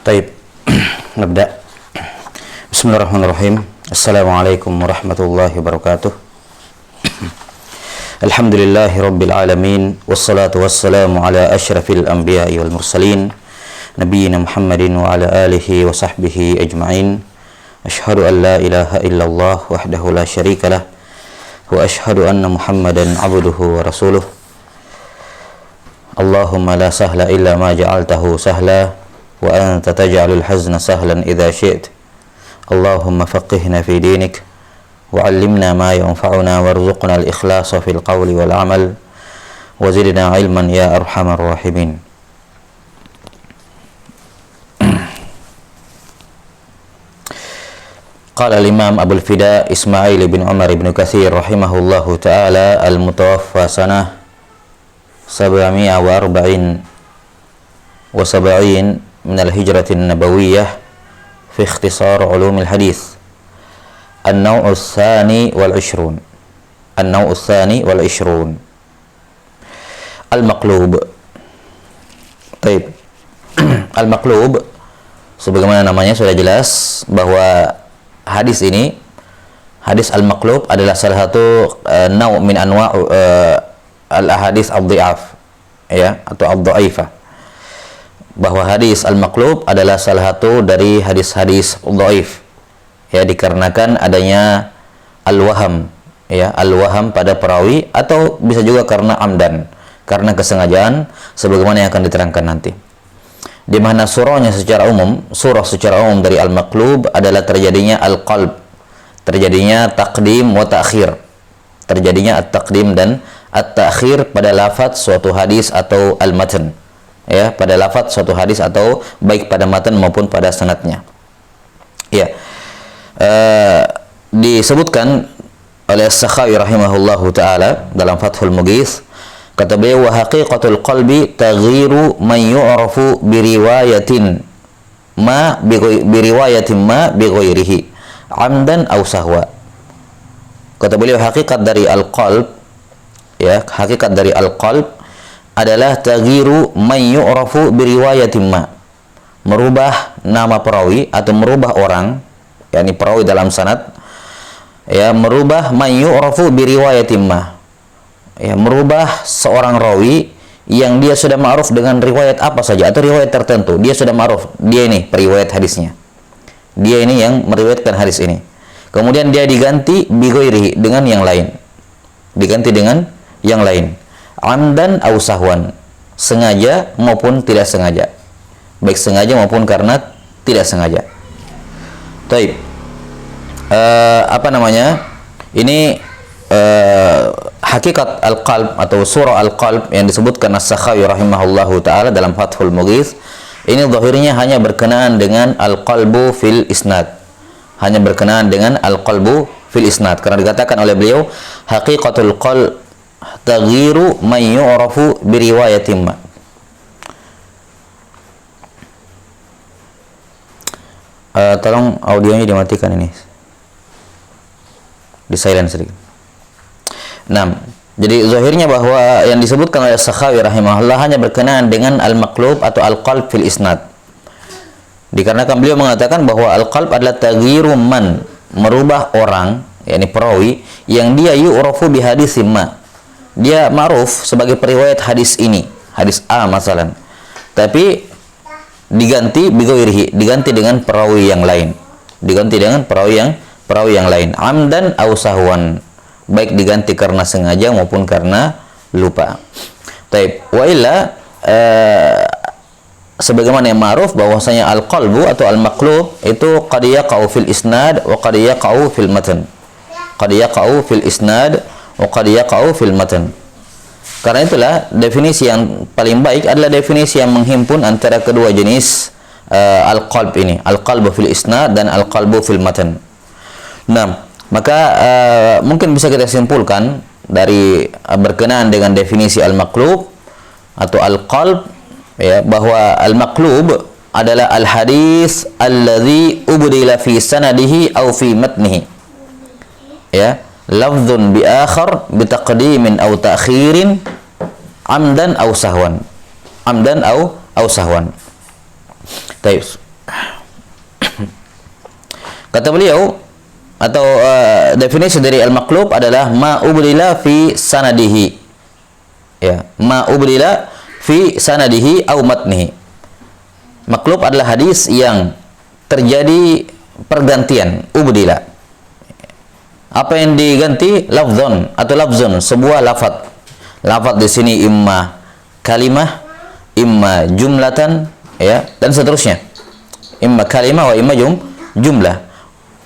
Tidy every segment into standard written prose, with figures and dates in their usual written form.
طيب نبدأ. بسم الله الرحمن الرحيم. السلام عليكم ورحمة الله وبركاته. الحمد لله رب العالمين والصلاة والسلام على أشرف الأنبياء والمرسلين نبينا محمد وعلى آله وصحبه أجمعين. أشهد أن لا إله إلا الله وحده لا شريك له وأشهد أن محمدا عبده ورسوله. اللهم لا سهل إلا ما جعلته سهلا وأنت تجعل الحزن سهلا إذا شئت. اللهم فقهنا في دينك وعلمنا ما ينفعنا وارزقنا الإخلاص في القول والعمل وزدنا علما يا أرحم الراحمين. قال الإمام أبو الفداء إسماعيل بن عمر بن كثير رحمه الله تعالى المتوفى سنة 774 من الهجرة النبوية في اختصار علوم الحديث. النوع الثاني والعشرون المقلوب. Baik. Al-maqlub, sebagaimana namanya sudah jelas bahwa hadis ini, hadis al-maqlub adalah salah satu naw' min anwa' al-ahadits ad-dhi'af, ya, atau ad-dha'ifah. Bahwa hadis al-maqlub adalah salah satu dari hadis-hadis dhaif, ya, dikarenakan adanya al-waham, ya, al-waham pada perawi, atau bisa juga karena amdan, karena kesengajaan, sebagaimana yang akan diterangkan nanti. Di mana surah secara umum dari al-maqlub adalah terjadinya al-qalb, terjadinya taqdim wa ta'khir, terjadinya at-taqdim dan at-ta'khir pada lafaz suatu hadis atau al-matan, ya, pada lafaz suatu hadis atau baik pada matan maupun pada sanadnya, ya. Disebutkan oleh As-Sakhawi rahimahullahu taala dalam Fathul Mughith, kata beliau, wa haqiqatul qalbi taghiru man yu'rafu bi riwayatin ma bi ghairihi amdan aw sahwa. Kata beliau, hakikat dari al-qalb, ya, hakikat dari al-qalb adalah taghiru man yu'rafu bi riwayatin ma, merubah nama perawi atau merubah orang, yakni perawi dalam sanad, ya, merubah man yu'rafu bi riwayatin ma, ya, merubah seorang rawi yang dia sudah ma'ruf dengan riwayat apa saja atau riwayat tertentu. Dia sudah ma'ruf, dia ini periwayat hadisnya, dia ini yang meriwayatkan hadis ini, kemudian dia diganti bi ghairihi, dengan yang lain, diganti dengan yang lain, amdan aw sahwan, sengaja maupun tidak sengaja, baik sengaja maupun karena tidak sengaja. Taib. Ini hakikat al-qalb atau surah al-qalb yang disebutkan As-Sakhawi rahimahullahu taala dalam Fathul Mughith. Ini zahirnya hanya berkenaan dengan al-qalbu fil isnad, hanya berkenaan dengan al-qalbu fil isnad, karena dikatakan oleh beliau haqiqatul qalb taghiru man yu'rafu bi riwayatin ma. Tolong audionya dimatikan, ini di silent sedikit. Nah, jadi zahirnya bahwa yang disebutkan oleh Sakhawi rahimahullah hanya berkenaan dengan al-maqlub atau al-qalb fil isnad, dikarenakan beliau mengatakan bahwa al-qalb adalah taghiru man, merubah orang, yakni perawi yang dia yu'rafu bi hadisin ma, dia ma'ruf sebagai periwayat hadis ini, hadis A masalan, tapi diganti bi ghairihi, diganti dengan perawi yang lain, diganti dengan perawi yang lain, amdan aw sahwan, baik diganti karena sengaja maupun karena lupa. Taib. Wa illa, sebagaimana yang ma'ruf bahwasanya al-qalbu atau al-maqlub itu qad yaqa'u fil isnad wa qad yaqa'u fil matan. Qad yaqa'u fil isnad wa qad yaqa'u fil matan. Karena itulah definisi yang paling baik adalah definisi yang menghimpun antara kedua jenis al-qalb ini, al-qalbu fil isnad dan al-qalbu fil matan. Nah, maka mungkin bisa kita simpulkan dari berkenaan dengan definisi al-maqlub atau al-qalb, ya, bahwa al-maqlub adalah al-hadis alladhi ubdila fi sanadihi aw fi matnihi, ya, lafdzun bi akhar bi taqdimin aw ta'khirin amdan aw sahwan, amdan aw sahwan. Baik. Kata beliau, atau definisi dari al-maqlub adalah ma ubdila fi sanadihi. Ya, ma ubdila fi sanadihi au matnihi. Maqlub adalah hadis yang terjadi pergantian, ubdila. Apa yang diganti? Lafzon atau lafzun, sebuah lafaz. Lafaz di sini imma kalimah, imma jumlatan, ya, dan seterusnya. Imma kalimah wa imma jumlah,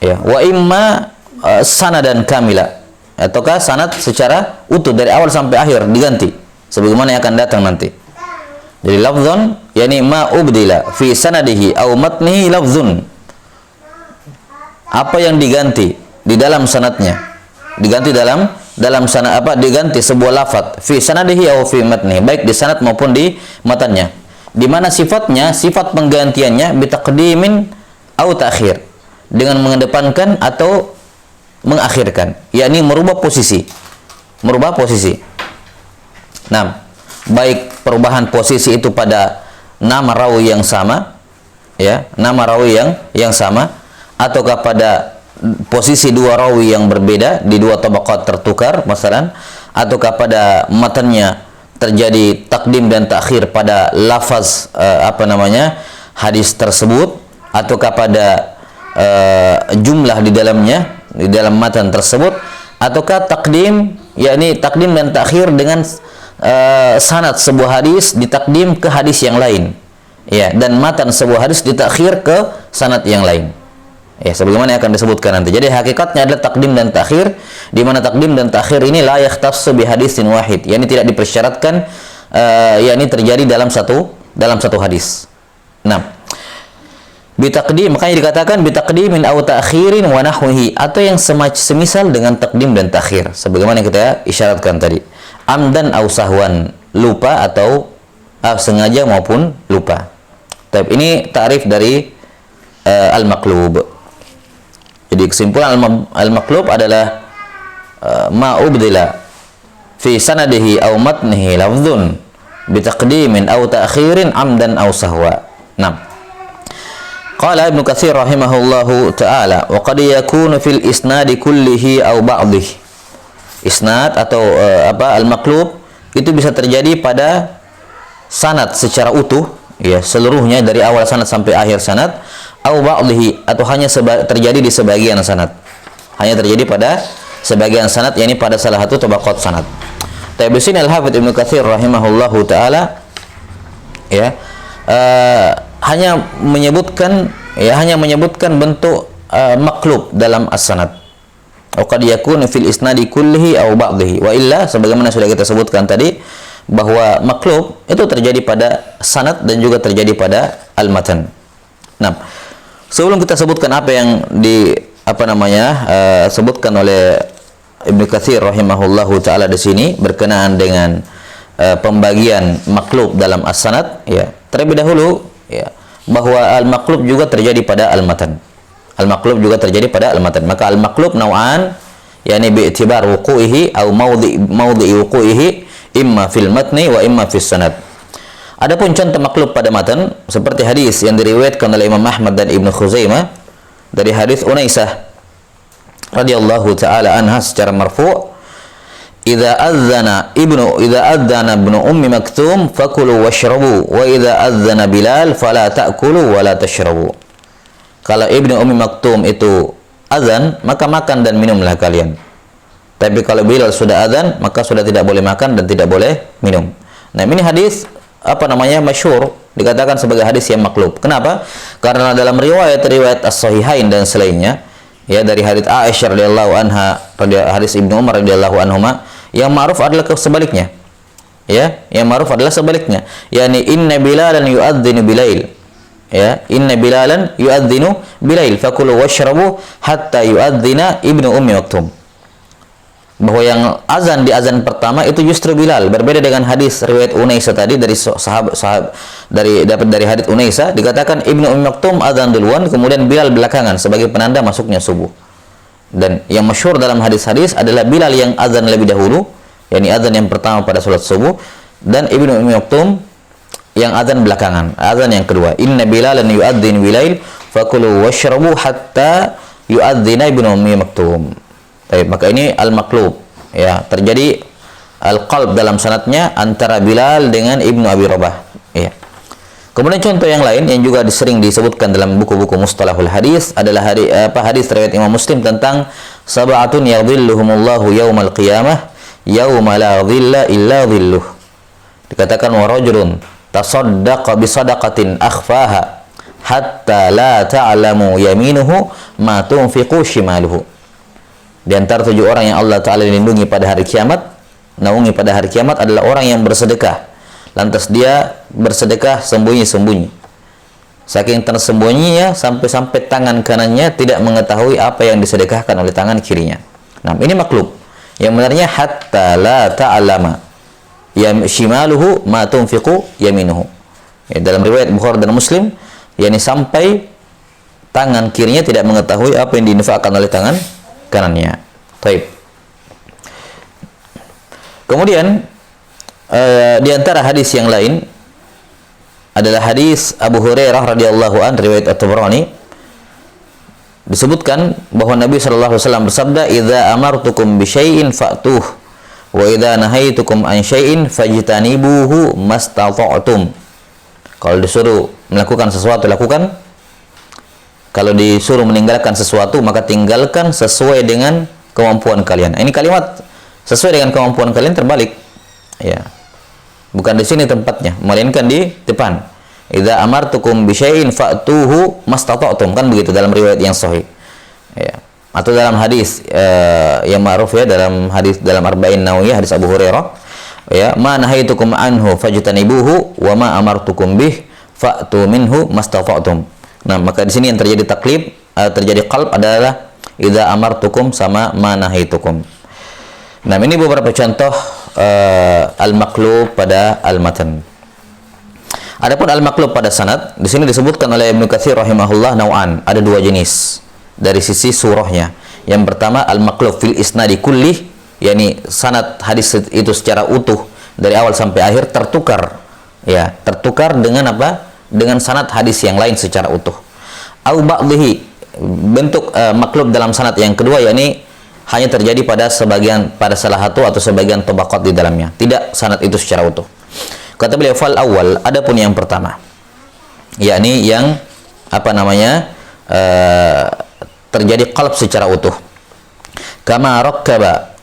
ya, wa imma sanadan kamila, ataukah sanad secara utuh dari awal sampai akhir diganti sebagaimana yang akan datang nanti. Jadi lafzun yakni ma ubdila fi sanadihi au matnihi lafzun. Apa yang diganti di dalam sanadnya, diganti dalam sanad apa, diganti sebuah lafaz fi sanadihi au fi matnihi, baik di sanad maupun di matannya, di mana sifatnya, sifat penggantiannya bitaqdimin au ta'khir, dengan mengedepankan atau mengakhirkan, yakni merubah posisi. Nah, baik perubahan posisi itu pada nama rawi yang sama, ya, nama rawi yang sama, ataukah pada posisi dua rawi yang berbeda di dua tabaqat tertukar, masalan, ataukah pada matanya terjadi takdim dan takhir pada lafaz hadis tersebut, ataukah pada jumlah di dalamnya, di dalam matan tersebut, ataukah takdim, yakni takdim dan takhir dengan sanad sebuah hadis ditakdim ke hadis yang lain, ya, dan matan sebuah hadis ditakhir ke sanad yang lain, ya, sebagaimana yang akan disebutkan nanti. Jadi hakikatnya adalah takdim dan takhir, di mana takdim dan takhir ini la yakhtassu bi hadisin wahid, yakni tidak dipersyaratkan yakni terjadi dalam satu hadis. Nah, bitaqdim, makanya dikatakan bitaqdimin aw ta'khirin wa nahwihi, atau yang semisal dengan takdim dan takhir sebagaimana yang kita isyaratkan tadi. Amdan aw sahwan, lupa atau sengaja maupun lupa. Tapi ini ta'rif dari al-maqlub. Jadi kesimpulan al-maqlub adalah ma ubdila fi sanadihi aw matnihi lafdhun bitaqdimin aw ta'khirin amdan aw sahwa. Nah, qala Ibnu Katsir rahimahullahu taala, wa qad yakunu fil isnadi kullihi aw ba'dih. Isnad atau al-maqlub itu bisa terjadi pada sanad secara utuh, ya, seluruhnya dari awal sanad sampai akhir sanad, aw ba'dihi, atau hanya terjadi di sebagian sanad. Hanya terjadi pada sebagian sanad, yakni pada salah satu tabaqat sanad. Tapi di sini Al-Hafidz Ibnu Katsir rahimahullahu taala, ya, hanya menyebutkan bentuk maqlub dalam as-sanad. Qad yakunu fil isnadi kullihi aw ba'dihi, wa illa, sebagaimana sudah kita sebutkan tadi bahwa maqlub itu terjadi pada sanad dan juga terjadi pada al-matan. Nah, sebelum kita sebutkan apa yang sebutkan oleh Ibnu Katsir rahimahullahu taala di sini berkenaan dengan pembagian maqlub dalam as-sanad, ya, terlebih dahulu, ya, bahwa al-maqlub juga terjadi pada al-matan. Al-maqlub juga terjadi pada al-matan. Maka al-maqlub naw'an, yakni bi'tibar wuqu'ihi atau maudhi wuqu'ihi imma fil matni wa imma fis sanad. Adapun contoh maqlub pada matan seperti hadis yang diriwayatkan oleh Imam Ahmad dan Ibnu Khuzaimah dari hadis Unaisah radhiyallahu taala anha secara marfu', idza adzana ibnu ummi maktum fakulu washrabu, wa idza adzana Bilal fala ta'kulu wa la tashrabu. Kalau ibnu ummi maktum itu azan, maka makan dan minumlah kalian. Tapi kalau Bilal sudah azan, maka sudah tidak boleh makan dan tidak boleh minum. Nah, ini hadis masyhur, dikatakan sebagai hadis yang maqlub. Kenapa? Karena dalam riwayat as-sahihain dan selainnya, ya, dari hadis Aisyah radhiyallahu anha, hadis Ibnu Umar radhiyallahu anhuma, yang ma'ruf adalah sebaliknya. Ya, yang ma'ruf adalah sebaliknya. Yani inna Bilalan yu'adzinu bilail. Ya, inna Bilalan yu'adzinu bilail fakulu washrabu hatta yu'adzina Ibnu Ummi Maktum. Bahwa yang azan di azan pertama itu justru Bilal, berbeda dengan hadis riwayat Unaisah tadi dari sahabat dapat dari hadis Unaisah dikatakan Ibnu Ummi Maktum azan duluan, kemudian Bilal belakangan sebagai penanda masuknya subuh. Dan yang masyhur dalam hadis-hadis adalah Bilal yang azan lebih dahulu, yakni azan yang pertama pada salat subuh, dan Ibnu Ummi Maktum yang azan belakangan, azan yang kedua. Inna Bilalan yu'adzinu bilail fakulu washrabu hatta yu'adzina ibnu Ummi Maktum. Baik, maka ini al-maqlub, ya, terjadi al-qalb dalam sanadnya antara Bilal dengan Ibnu Abi Rabah, ya. Kemudian contoh yang lain yang juga sering disebutkan dalam buku-buku mustalahul hadis adalah hadis riwayat Imam Muslim tentang sab'atun yadhilluhumullahu yaumal qiyamah yauma la dhilla illa dhilluh. Dikatakan wa rajulun tasaddaqa bi sadaqatin akhfaha hatta la ta'lamu yaminuhu ma tunfiqu shimaluhu. Di antara 7 orang yang Allah Ta'ala lindungi pada hari kiamat, naungi pada hari kiamat adalah orang yang bersedekah, lantas dia bersedekah sembunyi-sembunyi. Saking tersembunyinya sampai-sampai tangan kanannya tidak mengetahui apa yang disedekahkan oleh tangan kirinya. Nah, ini maklub. Yang benarnya hatta la ta'lama shimaluhu ma tunfiqu yaminuhu. Ya, dalam riwayat Bukhari dan Muslim, yakni sampai tangan kirinya tidak mengetahui apa yang diinfakkan oleh tangan kanannya. Baik. Kemudian di antara hadis yang lain adalah hadis Abu Hurairah radhiyallahu an riwayat At-Tabrani, disebutkan bahwa Nabi sallallahu alaihi wasallam bersabda, "Idza amartukum bi syai'in fa'tuh wa idza nahaitukum an syai'in fajtanibuhu mastata'tum." Kalau disuruh melakukan sesuatu, lakukan. Kalau disuruh meninggalkan sesuatu, maka tinggalkan sesuai dengan kemampuan kalian. Ini kalimat sesuai dengan kemampuan kalian terbalik. Ya. Bukan di sini tempatnya, melainkan di depan. Idza amartukum bi syai'in fa'tuhu mastata'tum, kan begitu dalam riwayat yang sahih. Ya. Atau dalam hadis yang ma'ruf, ya, dalam hadis dalam Arba'in Nawawiyah, hadis Abu Hurairah, ya, ma nahaitukum anhu fajtanibuhu wa ma amartukum bih fa'tu minhu mastata'tum. Nah, maka di sini yang terjadi taklib, terjadi qalb adalah idza amartukum sama ma nahaitukum. Nah, ini beberapa contoh al-maqlub pada al-matan. Adapun al-maqlub pada sanad, di sini disebutkan oleh Ibnu Katsir rahimahullah nau'an, ada 2 jenis dari sisi surahnya. Yang pertama al-maqlub fil isnadi kullih, yakni sanad hadis itu secara utuh dari awal sampai akhir tertukar, ya, tertukar dengan apa? Dengan sanad hadis yang lain secara utuh. Au ba'dhihi, bentuk maqlub dalam sanad yang kedua, yakni hanya terjadi pada salah satu atau sebagian tabaqat di dalamnya, tidak sanad itu secara utuh. Kata beliau, fal awal, adapun yang pertama, yakni yang apa namanya, terjadi qalb secara utuh. Kama rakkaba,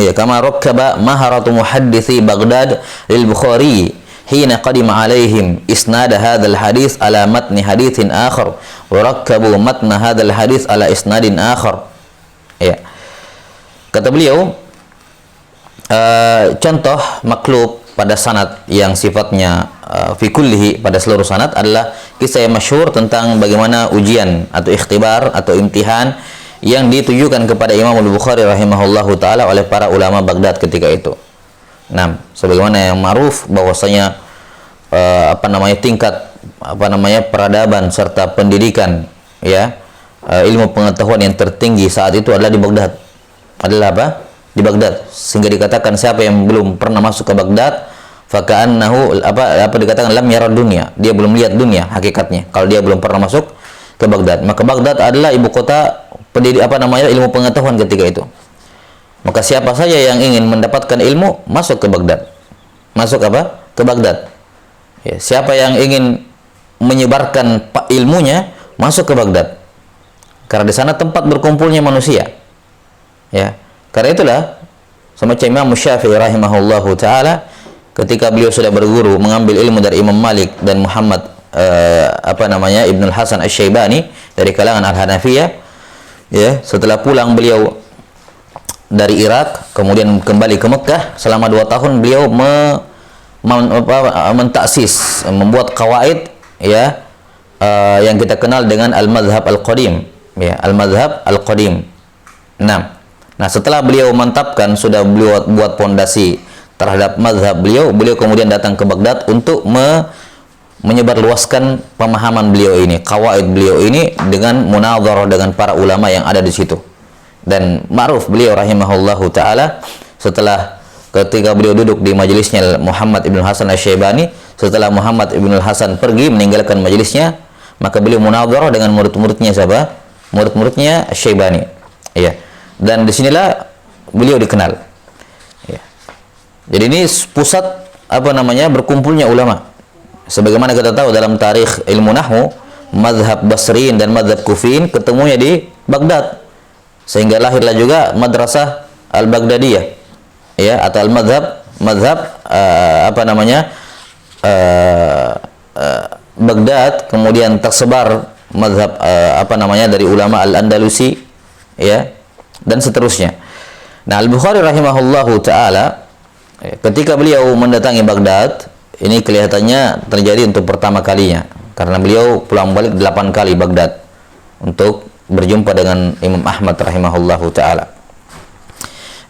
ya, kama rakkaba maharatu muhadditsi Baghdad lil Bukhari hina qadima alaihim isnad hadzal hadis ala matni haditsin akhar wa rakkabu matna hadzal hadis ala isnadin akhar. Ya. Kata beliau, contoh maklub pada sanad yang sifatnya fi kullihi, pada seluruh sanad, adalah kisah yang masyhur tentang bagaimana ujian atau ikhtibar atau imtihan yang ditujukan kepada Imam Al-Bukhari rahimahullahu taala oleh para ulama Baghdad ketika itu. Nah, sebagaimana yang ma'ruf bahwasanya tingkat peradaban serta pendidikan, ya, ilmu pengetahuan yang tertinggi saat itu adalah di Baghdad. Adalah apa? Di Baghdad. Sehingga dikatakan siapa yang belum pernah masuk ke Baghdad, faka'annahu dikatakan lam yara dunia, dia belum lihat dunia hakikatnya kalau dia belum pernah masuk ke Baghdad. Maka Baghdad adalah ibu kota ilmu pengetahuan ketika itu. Maka siapa saja yang ingin mendapatkan ilmu, masuk ke Baghdad. Masuk apa? Ke Baghdad. Ya, siapa yang ingin menyebarkan ilmunya, masuk ke Baghdad. Karena di sana tempat berkumpulnya manusia. Ya. Karena itulah semacam Imam Syafi'i rahimahullahu taala, ketika beliau sudah berguru mengambil ilmu dari Imam Malik dan Muhammad Ibnul Hasan Asy-Syaibani dari kalangan Al-Hanafiyah, ya, setelah pulang beliau dari Irak kemudian kembali ke Mekah, selama 2 tahun beliau mentaksis, membuat qawaid, ya, yang kita kenal dengan al-madhhab al-qadim, ya, al-madhhab al-qadim. Nah, setelah beliau mantapkan, sudah beliau buat pondasi terhadap mazhab beliau kemudian datang ke Baghdad untuk menyebarluaskan pemahaman beliau ini, qawaid beliau ini, dengan munadharah dengan para ulama yang ada di situ. Dan ma'ruf beliau rahimahullahu taala, setelah ketika beliau duduk di majelisnya Muhammad Ibn Hasan Asy-Syaibani, setelah Muhammad Ibn Hasan pergi meninggalkan majelisnya, maka beliau munadharah dengan murid-muridnya siapa? murid-muridnya Syaibani. Ya. Dan disinilah beliau dikenal. Ya. Jadi ini pusat berkumpulnya ulama. Sebagaimana kita tahu dalam tarikh ilmu nahwu, mazhab Basriin dan mazhab Kufiin ketemunya di Baghdad. Sehingga lahirlah juga madrasah Al-Baghdadiyah. Ya, atau al-mazhab Baghdad, kemudian tersebar mazhab dari ulama Al-Andalusi, ya, dan seterusnya. Nah, Al-Bukhari rahimahullahu taala ketika beliau mendatangi Baghdad, ini kelihatannya terjadi untuk pertama kalinya karena beliau pulang balik 8 kali Baghdad untuk berjumpa dengan Imam Ahmad rahimahullahu taala.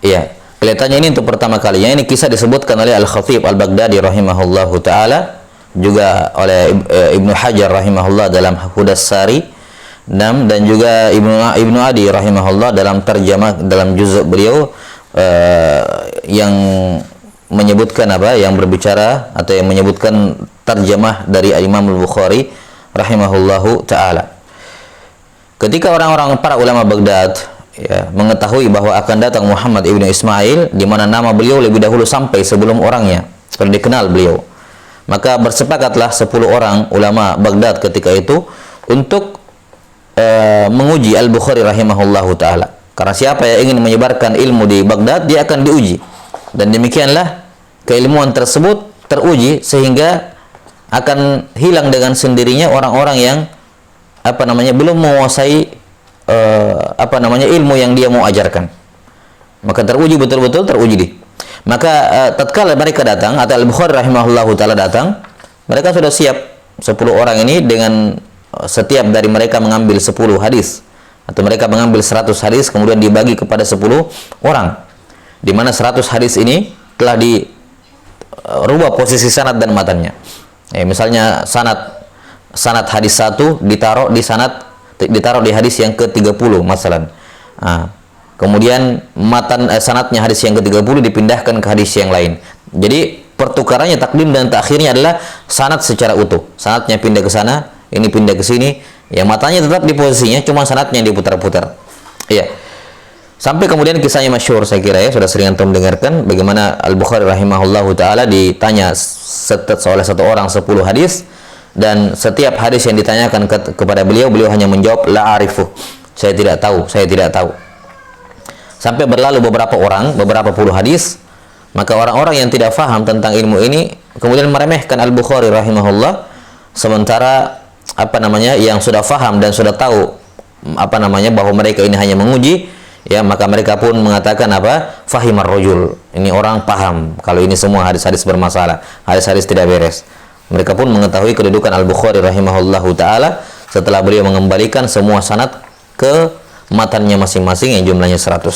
Iya, kelihatannya ini untuk pertama kalinya. Ini kisah disebutkan oleh Al-Khatib Al-Baghdadi rahimahullahu taala, juga oleh Ibnu Hajar rahimahullah dalam Hudas Sari, dan juga Ibnu Adi rahimahullah dalam terjemah dalam juz' beliau yang menyebutkan yang berbicara atau yang menyebutkan terjemah dari Imam Al-Bukhari rahimahullahu taala. Ketika orang-orang para ulama Baghdad mengetahui bahwa akan datang Muhammad ibnu Ismail, di mana nama beliau lebih dahulu sampai sebelum orangnya, sudah dikenal beliau, maka bersepakatlah 10 orang ulama Baghdad ketika itu untuk menguji Al-Bukhari rahimahullahu taala. Karena siapa yang ingin menyebarkan ilmu di Baghdad, dia akan diuji. Dan demikianlah keilmuan tersebut teruji sehingga akan hilang dengan sendirinya orang-orang yang belum menguasai ilmu yang dia mau ajarkan. Maka teruji betul-betul teruji. Maka tatkala mereka datang atau Al-Bukhari rahimahullahu taala datang, mereka sudah siap 10 orang ini, dengan setiap dari mereka mengambil 10 hadis atau mereka mengambil 100 hadis kemudian dibagi kepada 10 orang, di mana 100 hadis ini telah dirubah posisi sanad dan matannya. Misalnya sanad hadis 1 ditaruh di hadis yang ke-30 masalan. Kemudian sanadnya hadis yang ke-30 dipindahkan ke hadis yang lain. Jadi pertukarannya takdim dan takhirnya adalah sanad secara utuh. Sanadnya pindah ke sana, ini pindah ke sini. Ya, matanya tetap di posisinya, cuma sanadnya yang diputar-putar. Iya. Sampai kemudian kisahnya masyhur, saya kira sudah sering antum dengarkan, bagaimana Al-Bukhari rahimahullahu taala ditanya oleh satu orang 10 hadis, dan setiap hadis yang ditanyakan kepada beliau hanya menjawab la arifu, saya tidak tahu. Sampai berlalu beberapa puluh hadis, maka orang-orang yang tidak faham tentang ilmu ini kemudian meremehkan Al-Bukhari rahimahullah, sementara yang sudah faham dan sudah tahu bahwa mereka ini hanya menguji, maka mereka pun mengatakan fahimar rajul, ini orang paham kalau ini semua hadis-hadis bermasalah, hadis-hadis tidak beres. Mereka pun mengetahui kedudukan Al-Bukhari rahimahullahu taala setelah beliau mengembalikan semua sanad ke matannya masing-masing yang jumlahnya 100.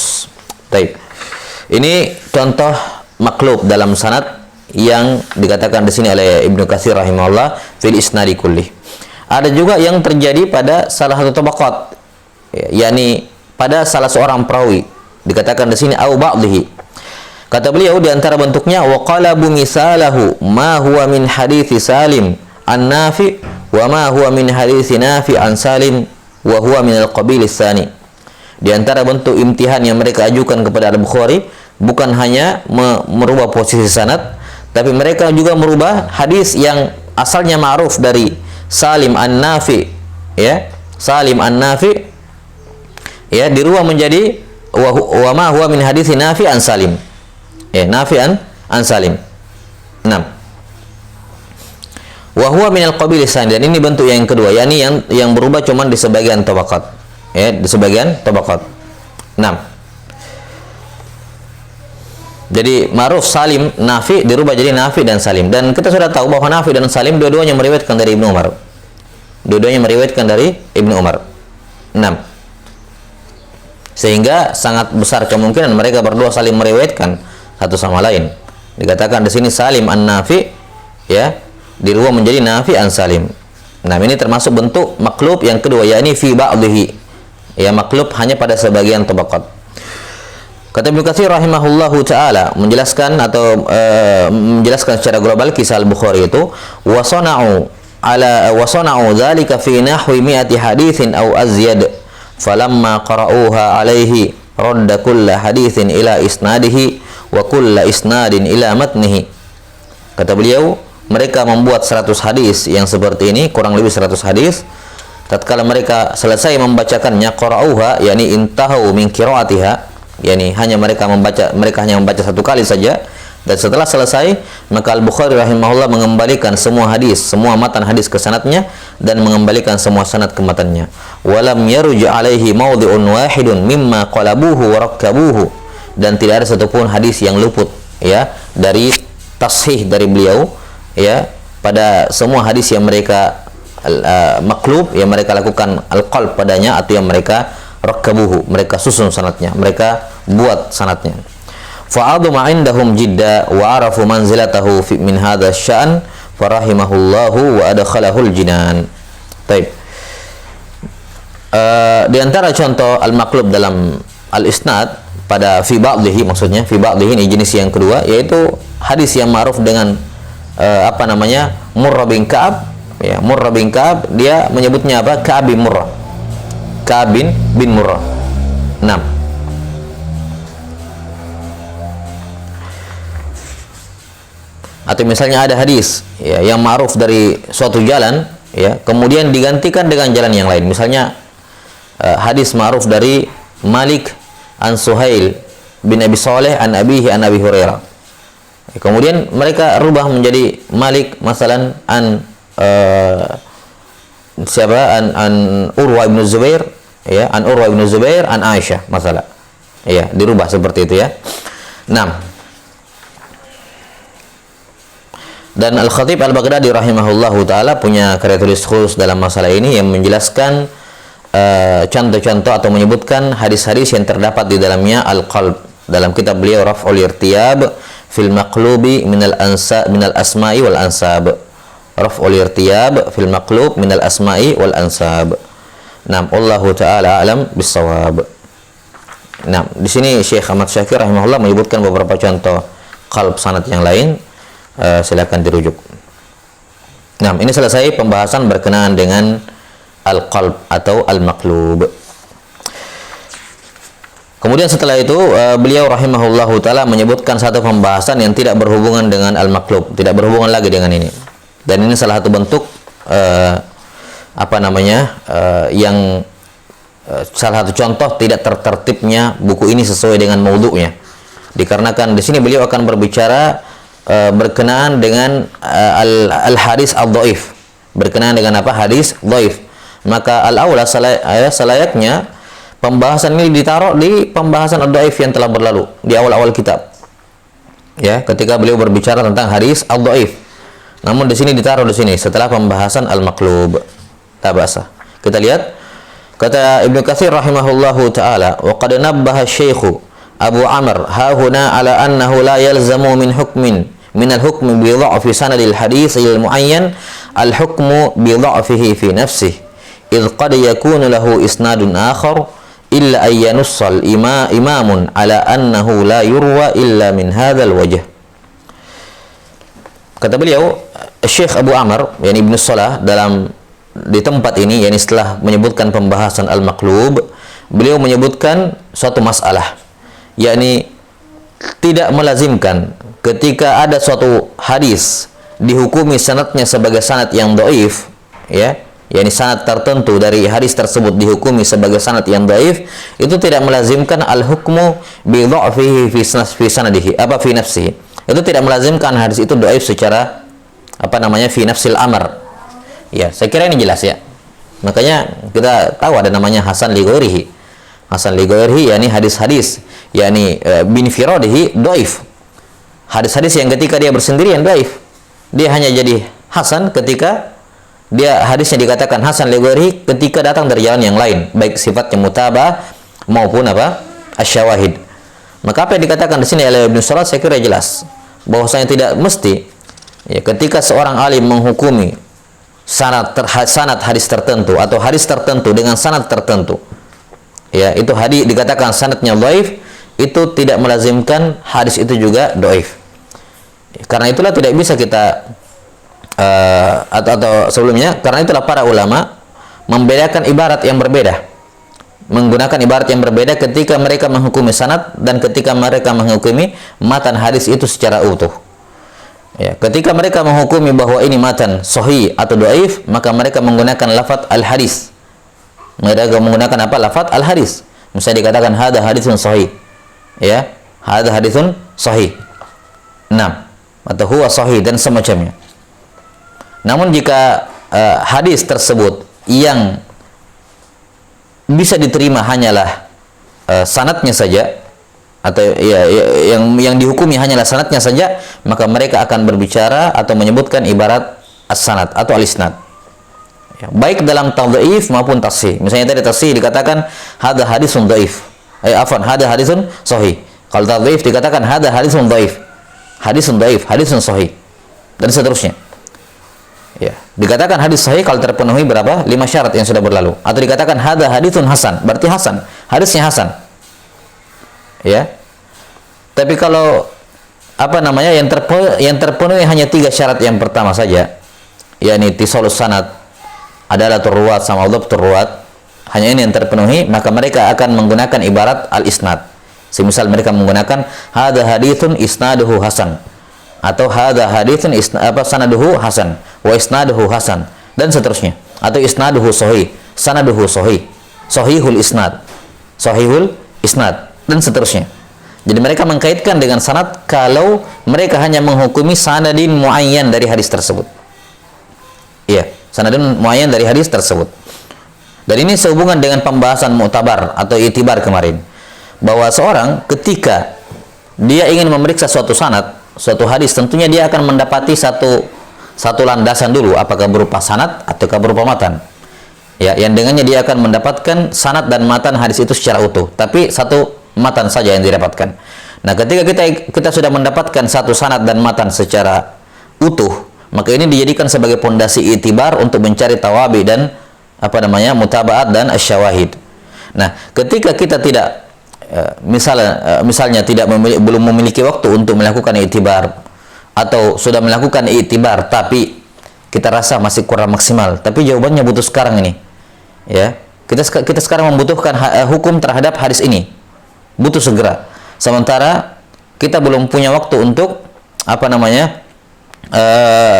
Baik. Ini contoh maklub dalam sanad yang dikatakan di sini oleh Ibnu Katsir rahimahullah fil isnadi kulli. Ada juga yang terjadi pada salah satu tabaqat, yakni pada salah seorang perawi. Dikatakan di sini au ba'dhihi. Kata beliau di antara bentuknya wa qalabu misalahu ma huwa min hadithi Salim an Nafi wa ma huwa min hadithi Nafi an Salim wa huwa min al-qabil ats-tsani. Di antara bentuk imtihan yang mereka ajukan kepada Al-Bukhari bukan hanya merubah posisi sanad, tapi mereka juga merubah hadis yang asalnya ma'ruf dari Salim an Nafi, Salim an Nafi, dirubah menjadi wa ma huwa min hadithi Nafi an Salim. Nafi an Salim. 6. Wa huwa min al-qabil ats-tsani, dan ini bentuk yang kedua, yakni yang berubah cuman di sebagian tabaqat. Di sebagian tabaqat. 6. Jadi ma'ruf Salim Nafi dirubah jadi Nafi dan Salim. Dan kita sudah tahu bahwa Nafi dan Salim dua-duanya meriwayatkan dari Ibnu Umar. 6. Sehingga sangat besar kemungkinan mereka berdua saling meriwayatkan satu sama lain. Dikatakan di sini Salim an-Nafi, dirubah menjadi Nafi an Salim. Nah, ini termasuk bentuk maklub yang kedua, yakni fi ba'dhihi. Maklub hanya pada sebagian tabaqat. Kata Ibnu Katsir rahimahullahu taala menjelaskan secara global kisah Al-Bukhari itu wa sana'u dzalika fi nahwi 100 haditsin aw azyad falamma qara'uha alaihi radda kulla hadithin ila isnadihi wa kulla isnadin ila matnihi. Kata beliau, mereka membuat 100 hadis yang seperti ini, kurang lebih 100 hadis. Tatkala mereka selesai membacakannya, qara'uha, yakni intahu min qiraatiha, yakni mereka hanya membaca satu kali saja. Dan setelah selesai, maka Al-Bukhari rahimahullah mengembalikan semua hadis, semua matan hadis ke sanadnya, dan mengembalikan semua sanad ke matannya. Walam yaruj alaihi mawdi'un wahidun mimma qalabuhu wa rakkabuhu. Dan tidak ada satupun hadis yang luput ya dari tashih dari beliau ya pada semua hadis yang mereka maklub, yang mereka lakukan al-qalb padanya, atau yang mereka rakkabuhu, mereka susun sanadnya, mereka buat sanadnya. Fa'aduma indahum jidda wa arafu manzilatahu min hadha sya'an farahimahullahu wa adkhalahul jinan. Baik. Di antara contoh al-maqlub dalam al-isnad pada fi ba'dhihi, maksudnya fi ba'dhihi ini jenis yang kedua, yaitu hadis yang ma'ruf dengan Murrah bin Ka'ab ya. Murrah bin Ka'ab, dia menyebutnya apa? Ka'ab bin Murrah. Ka'ab bin Murrah. 6. Atau misalnya ada hadis ya, yang ma'ruf dari suatu jalan ya, kemudian digantikan dengan jalan yang lain. Misalnya hadis ma'ruf dari Malik an Suhail bin Abi Saleh an abihi an Abi Hurairah. Kemudian mereka rubah menjadi Malik masalan an an Urwa bin Zubair ya, an Urwa bin Zubair an Aisyah masalah. Ya, dirubah seperti itu ya. 6. Dan Al-Khatib Al-Baghdadi rahimahullahu ta'ala punya karya tulis khusus dalam masalah ini yang menjelaskan contoh-contoh atau menyebutkan hadis-hadis yang terdapat di dalamnya al-qalb. Dalam kitab beliau Raf'ul Irtiyab fil maqlubi minal asma'i wal ansab. Raf'ul Irtiyab fil maqlub minal asma'i wal ansab. Naam, wallahu ta'ala alam bissawab. Nah, di sini Syekh Ahmad Syakir rahimahullah menyebutkan beberapa contoh qalb sanad yang lain. Silakan dirujuk. Nah, ini selesai pembahasan berkenaan dengan al-qalb atau al-maqlub. Kemudian setelah itu beliau rahimahullahu ta'ala menyebutkan satu pembahasan yang tidak berhubungan dengan al-maqlub, tidak berhubungan lagi dengan ini. Dan ini salah satu bentuk yang salah satu contoh tidak tertertibnya buku ini sesuai dengan maudhu'nya. Dikarenakan di sini beliau akan berbicara berkenaan dengan al-hadis al-dhaif, berkenaan dengan apa? Hadis dhaif. Maka al-aula selayaknya pembahasan ini ditaruh di pembahasan al-dhaif yang telah berlalu di awal-awal kitab. Ya, ketika beliau berbicara tentang hadis al-dhaif. Namun di sini ditaruh di sini setelah pembahasan al-maqlub. Tabasa. Kita lihat kata Ibnu Katsir rahimahullahu taala, wa qad nabbaha Syekh Abu Amr hahuna ala annahu la yalzamu min hukmin min al-hukm bi dha'fi sanad al-hadis al-muayyan al-hukmu bi dha'fihi fi nafsihi idh qad yakunu lahu isnadun akhar illa ay yanussal imamun ala annahu la yurwa illa min hadzal wajh. Kata beliau Syekh Abu Amr yakni Ibnu Salah di tempat ini, yakni setelah menyebutkan pembahasan al-maqlub, beliau menyebutkan suatu masalah, yakni tidak melazimkan ketika ada suatu hadis dihukumi sanadnya sebagai sanad yang dhaif ya, yakni sanad tertentu dari hadis tersebut dihukumi sebagai sanad yang dhaif, itu tidak melazimkan al-hukmu bi dha'fihi fi sanadihi fi nafsihi. Itu tidak melazimkan hadis itu dhaif secara fi nafsil amr. Ya, saya kira ini jelas ya. Makanya kita tahu ada namanya Hasan li ghairihi. Hasan li ghairihi yakni hadis-hadis yakni bin firadihi dhaif. Hadis-hadis yang ketika dia bersendirian dhaif. Dia hanya jadi hasan ketika dia hadisnya dikatakan hasan li ghairihi ketika datang dari jalan yang lain, baik sifatnya mutabah maupun asyawahid. Maka apa yang dikatakan di sini oleh Ibnu Salah saya kira jelas bahwasanya tidak mesti ya, ketika seorang alim menghukumi sanad hadis tertentu atau hadis tertentu dengan sanad tertentu ya, itu hadis dikatakan sanadnya dhaif, itu tidak melazimkan hadis itu juga dhaif. Karena itulah tidak bisa kita atau sebelumnya, karena itulah para ulama membedakan ibarat yang berbeda. menggunakan ibarat yang berbeda ketika mereka menghukumi sanad dan ketika mereka menghukumi matan hadis itu secara utuh. Ya, ketika mereka menghukumi bahwa ini matan sahih atau dhaif, maka mereka menggunakan lafaz al-hadis. Mereka menggunakan apa? Lafaz al-hadis. Misalnya dikatakan hadza haditsun sahih. Ya, hadza haditsun sahih. Atau huwa sahih dan semacamnya. Namun jika hadis tersebut yang bisa diterima hanyalah sanadnya saja, atau yang dihukumi hanyalah sanadnya saja, maka mereka akan berbicara atau menyebutkan ibarat as-sanad atau al-isnad. Ya, baik dalam tadhif maupun tasih. Misalnya tadi tasih dikatakan hadza hadisun dhaif. Hadza hadisun sahih. Kalau tadhif dikatakan hadza hadisun dhaif. Hadisun dhaif, hadisun sahih. Dan seterusnya. Ya, dikatakan hadis sahih kalau terpenuhi berapa? 5 syarat yang sudah berlalu. Atau dikatakan hadza haditsun hasan, berarti hasan, hadisnya hasan. Ya. Tapi kalau yang terpenuhi hanya 3 syarat yang pertama saja, yakni ittisalus sanad, adalatul ruwat sama dhabtur ruwat, hanya ini yang terpenuhi, maka mereka akan menggunakan ibarat al-isnad. Semisal mereka menggunakan hadza haditsun isnaduhu hasan, atau hadza haditsun sanaduhu hasan wa isnaduhu hasan, dan seterusnya, atau isnaduhu sahih, sanaduhu sahih, sahihul isnad, dan seterusnya. Jadi mereka mengkaitkan dengan sanad kalau mereka hanya menghukumi sanadin muayyan dari hadis tersebut. Iya, sanadin muayyan dari hadis tersebut. Dan ini sehubungan dengan pembahasan mu'tabar atau itibar kemarin, bahwa seorang ketika dia ingin memeriksa suatu sanad, suatu hadis, tentunya dia akan mendapati satu landasan dulu, apakah berupa sanad ataukah berupa matan. Ya, yang dengannya dia akan mendapatkan sanad dan matan hadis itu secara utuh, tapi satu matan saja yang didapatkan. Nah, ketika kita sudah mendapatkan satu sanad dan matan secara utuh, maka ini dijadikan sebagai pondasi itibar untuk mencari tawabi dan mutaba'at dan asyawahid. Nah, ketika kita tidak misalnya belum memiliki waktu untuk melakukan itibar, atau sudah melakukan itibar tapi kita rasa masih kurang maksimal, tapi jawabannya butuh sekarang ini, ya, kita sekarang membutuhkan hukum terhadap hadis ini, butuh segera, sementara kita belum punya waktu untuk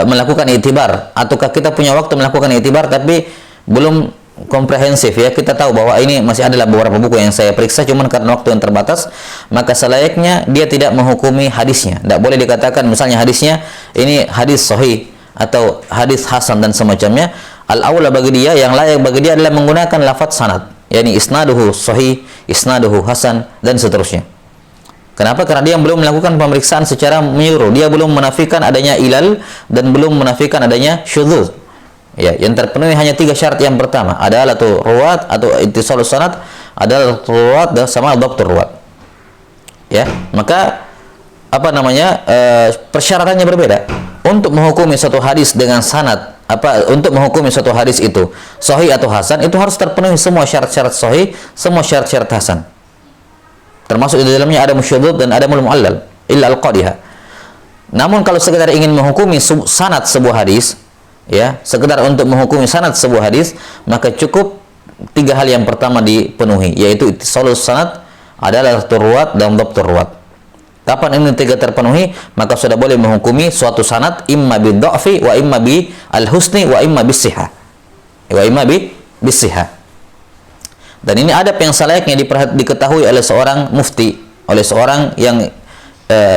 melakukan itibar, ataukah kita punya waktu melakukan itibar tapi belum komprehensif, ya, kita tahu bahwa ini masih adalah beberapa buku yang saya periksa, cuman karena waktu yang terbatas, maka selayaknya dia tidak menghukumi hadisnya. Tidak boleh dikatakan misalnya hadisnya ini hadis sahih atau hadis hasan dan semacamnya. Al-aula bagi dia, yang layak bagi dia adalah menggunakan lafaz sanad, yakni isnaduhu sahih, isnaduhu hasan, dan seterusnya. Kenapa? Karena dia belum melakukan pemeriksaan secara menyeluruh, dia belum menafikan adanya ilal dan belum menafikan adanya syudzuz. Ya, yang terpenuhi hanya 3 syarat yang pertama, adalah ruwat atau ittisalus sanad, adalah ruwat dan sama dhabtur ruwat. Ya, maka persyaratannya berbeda. Untuk menghukumi satu hadis dengan sanad, untuk menghukumi satu hadis itu sahih atau hasan, itu harus terpenuhi semua syarat-syarat sahih, semua syarat-syarat hasan. Termasuk di dalamnya ada musyadzuz dan ada mu'allal illa al-qadhiha. Namun kalau sekedar ingin menghukumi sanad sebuah hadis, ya, sekedar untuk menghukumi sanad sebuah hadis, maka cukup 3 hal yang pertama dipenuhi, yaitu ittisalus sanad, adalah ruwat dan dhabtur ruwat. Kapan ini 3 terpenuhi, maka sudah boleh menghukumi suatu sanad imma bid-dha'fi wa imma bi al-husni wa imma bis-sihah. Dan ini adab yang selayaknya diketahui oleh seorang mufti, oleh seorang yang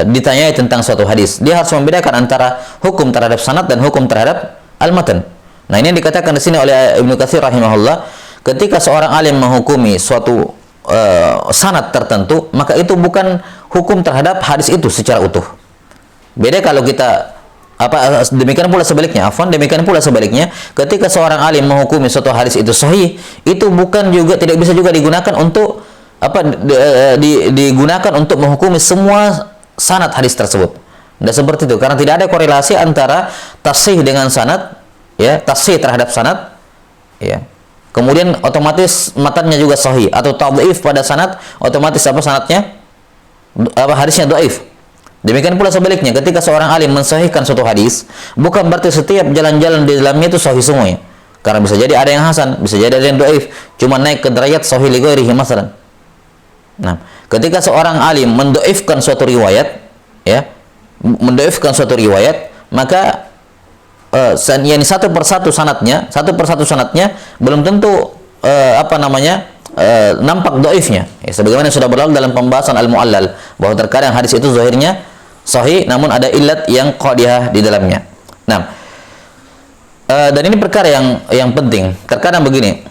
ditanyai tentang suatu hadis. Dia harus membedakan antara hukum terhadap sanad dan hukum terhadap al-matan. Nah, ini yang dikatakan di sini oleh Ibnu Katsir rahimahullah, ketika seorang alim menghukumi suatu sanad tertentu, maka itu bukan hukum terhadap hadis itu secara utuh. Beda kalau kita demikian pula sebaliknya, ketika seorang alim menghukumi suatu hadis itu sahih, itu tidak bisa juga digunakan untuk digunakan untuk menghukumi semua sanad hadis tersebut. Tidak seperti itu, karena tidak ada korelasi antara tasih dengan sanad, ya, tasih terhadap sanad, ya. Kemudian otomatis matanya juga sahih, atau tadhif pada sanad, otomatis hadisnya dhaif. Demikian pula sebaliknya, ketika seorang alim mensahihkan suatu hadis, bukan berarti setiap jalan-jalan di dalamnya itu sahih semuanya. Karena bisa jadi ada yang hasan, bisa jadi ada yang dhaif, cuma naik ke derajat sahih li ghairihi masalan. Nah, ketika seorang alim mendoifkan suatu riwayat, ya, mendoifkan suatu riwayat, maka yani satu persatu sanadnya belum tentu nampak doifnya. Ya, sebagaimana sudah berlalu dalam pembahasan al-mu'allal, bahwa terkadang hadis itu zahirnya sahih, namun ada illat yang qadhiyah di dalamnya. Nah, dan ini perkara yang penting. Terkadang begini,